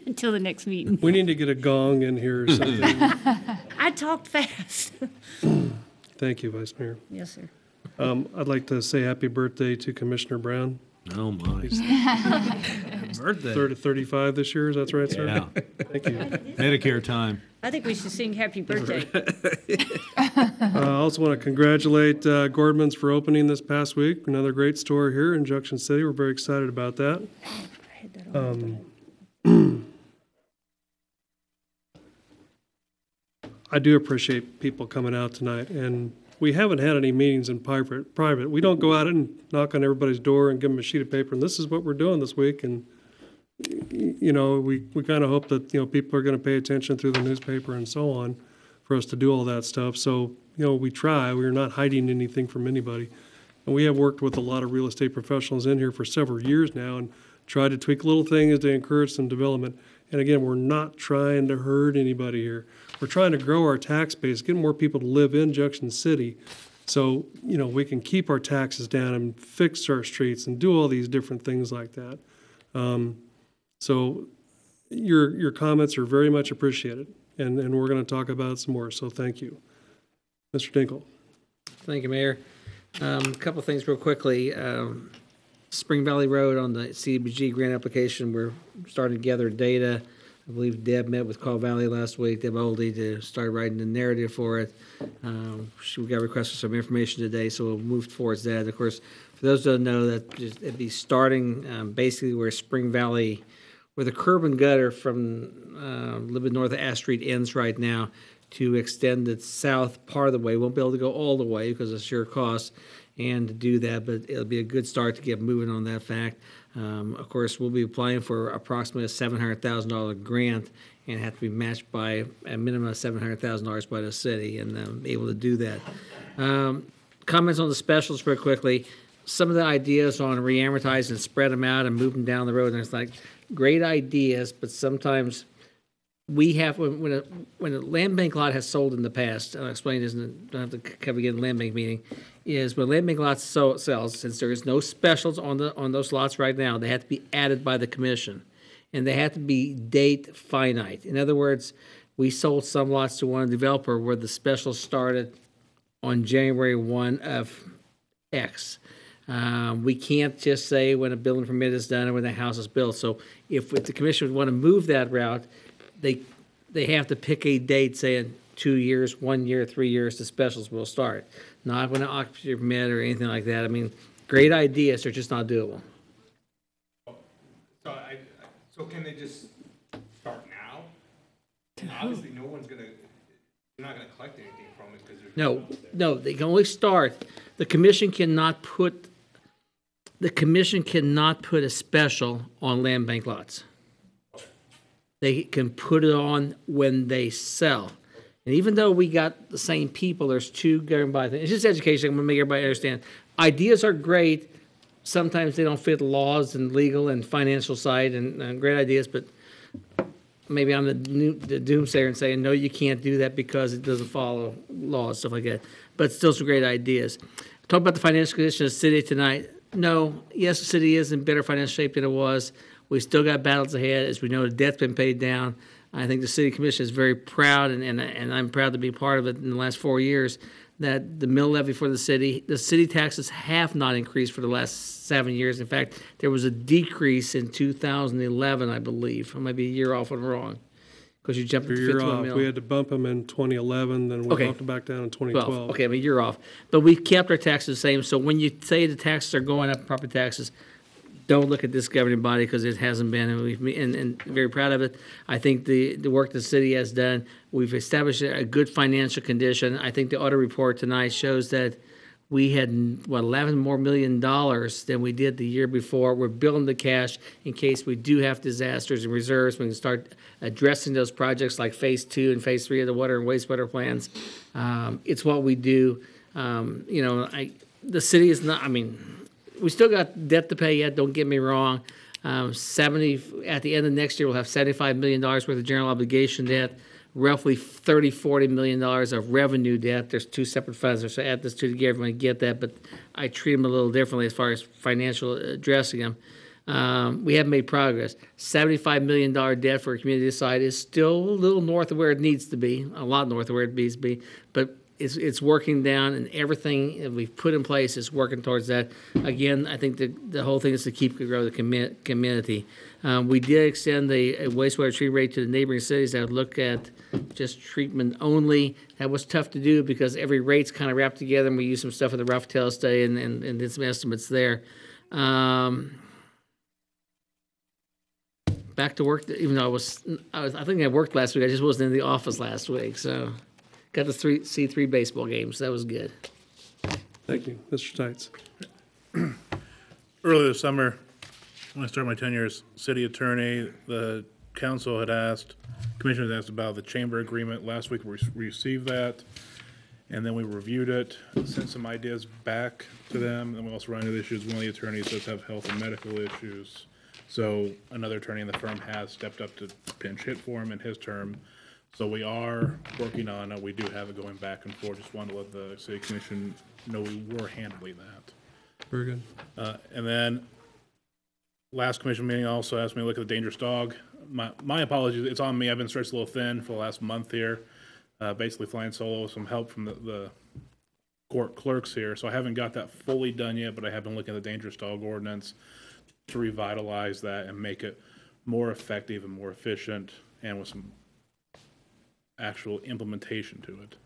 Until the next meeting. We need to get a gong in here or something. I talked fast. Thank you, Vice Mayor. Yes, sir. I'd like to say happy birthday to Commissioner Brown. Oh, my. Birthday. 35 this year, is that right, sir? Yeah. Thank you. Medicare time. I think we should sing happy birthday. I also want to congratulate Gordman's for opening this past week. Another great store here in Junction City. We're very excited about that. I do appreciate people coming out tonight, and we haven't had any meetings in private. We don't go out and knock on everybody's door and give them a sheet of paper, and this is what we're doing this week, and, you know, we kind of hope that, you know, people are going to pay attention through the newspaper and so on for us to do all that stuff. So, you know, we try. We're not hiding anything from anybody. And we have worked with a lot of real estate professionals in here for several years now and tried to tweak little things to encourage some development. And again, we're not trying to hurt anybody here. We're trying to grow our tax base, get more people to live in Junction City so, you know, we can keep our taxes down and fix our streets and do all these different things like that. So your comments are very much appreciated, and we're going to talk about it some more, so thank you. Mr. Dinkle. Thank you, Mayor. A couple of things real quickly. Spring Valley Road on the CDBG grant application, we're starting to gather data. I believe Deb met with Call Valley last week, Deb Oldie, to start writing the narrative for it. We got requests for some information today, so we'll move towards that. Of course, for those who don't know, that it'd be starting basically where Spring Valley, where the curb and gutter from a little bit north of Ash Street ends right now, to extend it south part of the way. Won't be able to go all the way because of sheer cost and to do that, but it'll be a good start to get moving on that fact. Of course, we'll be applying for approximately a $700,000 grant and have to be matched by a minimum of $700,000 by the city, and able to do that. Comments on the specials very quickly. Some of the ideas on re-amortize and spread them out and move them down the road, and it's like great ideas, but sometimes we have, when a land bank lot has sold in the past, I'll explain this, and don't have to cover again the land bank meeting, is when land bank lots sells, since there is no specials on those lots right now, they have to be added by the commission, and they have to be date finite. In other words, we sold some lots to one developer where the special started on January 1 of X. We can't just say when a building permit is done or when the house is built. So if the commission would want to move that route, they have to pick a date saying 2 years, 1 year, 3 years, the specials will start. Not when an occupancy permit or anything like that. I mean, great ideas, they're just not doable. So can they just start now? Obviously, no one's gonna, you're not gonna collect anything from it because there's. No, they can only start. The commission cannot put a special on land bank lots. They can put it on when they sell. And even though we got the same people, there's two governed by things. It's just education. I'm gonna make everybody understand. Ideas are great. Sometimes they don't fit laws and legal and financial side and great ideas, but maybe I'm the doomsayer and saying, no, you can't do that because it doesn't follow laws, stuff like that. But still some great ideas. Talk about the financial condition of the city tonight. No, yes, the city is in better financial shape than it was. We still got battles ahead. As we know, the debt's been paid down. I think the city commission is very proud, and I'm proud to be part of it in the last 4 years, that the mill levy for the city taxes have not increased for the last 7 years. In fact, there was a decrease in 2011, I believe. I might be a year off if I'm wrong, because you jumped to 51 mil. We had to bump them in 2011, then we bumped them back down in 2012. Okay, I mean, you're off. But we kept our taxes the same, so when you say the taxes are going up, property taxes, don't look at this governing body because it hasn't been, and we've very proud of it. I think the work the city has done, we've established a good financial condition. I think the audit report tonight shows that we had, $11 more million than we did the year before. We're building the cash in case we do have disasters and reserves. We can start addressing those projects like Phase 2 and Phase 3 of the water and wastewater plans. It's what we do. The city is not, we still got debt to pay yet, don't get me wrong. At the end of next year, we'll have $75 million worth of general obligation debt, roughly $40 million of revenue debt. There's two separate funds, so add this two together, everyone get that, but I treat them a little differently as far as financial addressing them. We have made progress. $75 million debt for a community this side is still a little north of where it needs to be, a lot north of where it needs to be, but it's working down, and everything that we've put in place is working towards that. Again, I think the whole thing is to keep and grow the community. We did extend the wastewater treatment rate to the neighboring cities that would look at just treatment only. That was tough to do because every rate's kind of wrapped together, and we used some stuff in the rough tail study and did some estimates there. Back to work, even though I think I worked last week. I just wasn't in the office last week, so. Got to see three baseball games. That was good. Thank you. Mr. Stites. Earlier this summer, when I started my tenure as city attorney, the council had asked, commissioners asked about the chamber agreement. Last week we received that, and then we reviewed it, sent some ideas back to them, and we also ran into issues. One of the attorneys does have health and medical issues, so another attorney in the firm has stepped up to pinch hit for him in his term. So we are working on it. We do have it going back and forth. Just wanted to let the city commission know we were handling that. Very good. And then last commission meeting also asked me to look at the dangerous dog. My apologies. It's on me. I've been stretched a little thin for the last month here, basically flying solo with some help from the court clerks here. So I haven't got that fully done yet, but I have been looking at the dangerous dog ordinance to revitalize that and make it more effective and more efficient and with some actual implementation to it.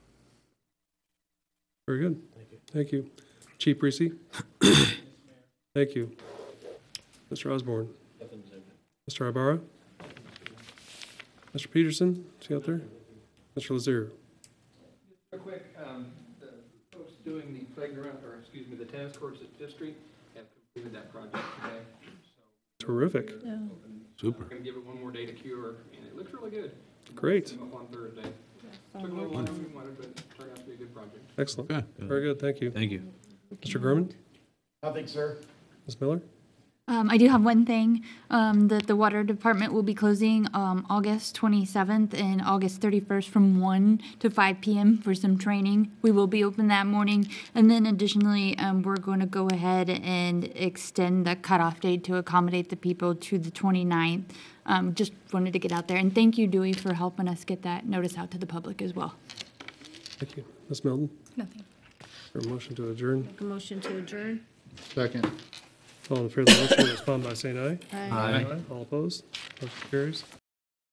Very good. Thank you. Chief Reese. Thank you. Mr. Osborne. Mr. Ibarra. Mr. Peterson, is he out there? Mr. Lazier. Real quick, the folks doing the playground, or excuse me, the tennis courts at Fifth Street have completed that project today. So terrific. Yeah. Super. We're going to give it one more day to cure, and it looks really good. Great. On Thursday. Took a little longer than we wanted, but it turned out to be a good project. Excellent. Very good. Thank you. Thank you. Mr. Gurman? Nothing, sir. Ms. Miller? I do have one thing, that the water department will be closing August 27th and August 31st from 1 to 5 p.m. for some training. We will be open that morning. And then additionally, we're going to go ahead and extend the cutoff date to accommodate the people to the 29th. Just wanted to get out there. And thank you, Dewey, for helping us get that notice out to the public as well. Thank you. Ms. Milton? Nothing. For a motion to adjourn. Make a motion to adjourn. Second. All in favor of the motion, respond by saying aye. Aye. All opposed? Motion carries.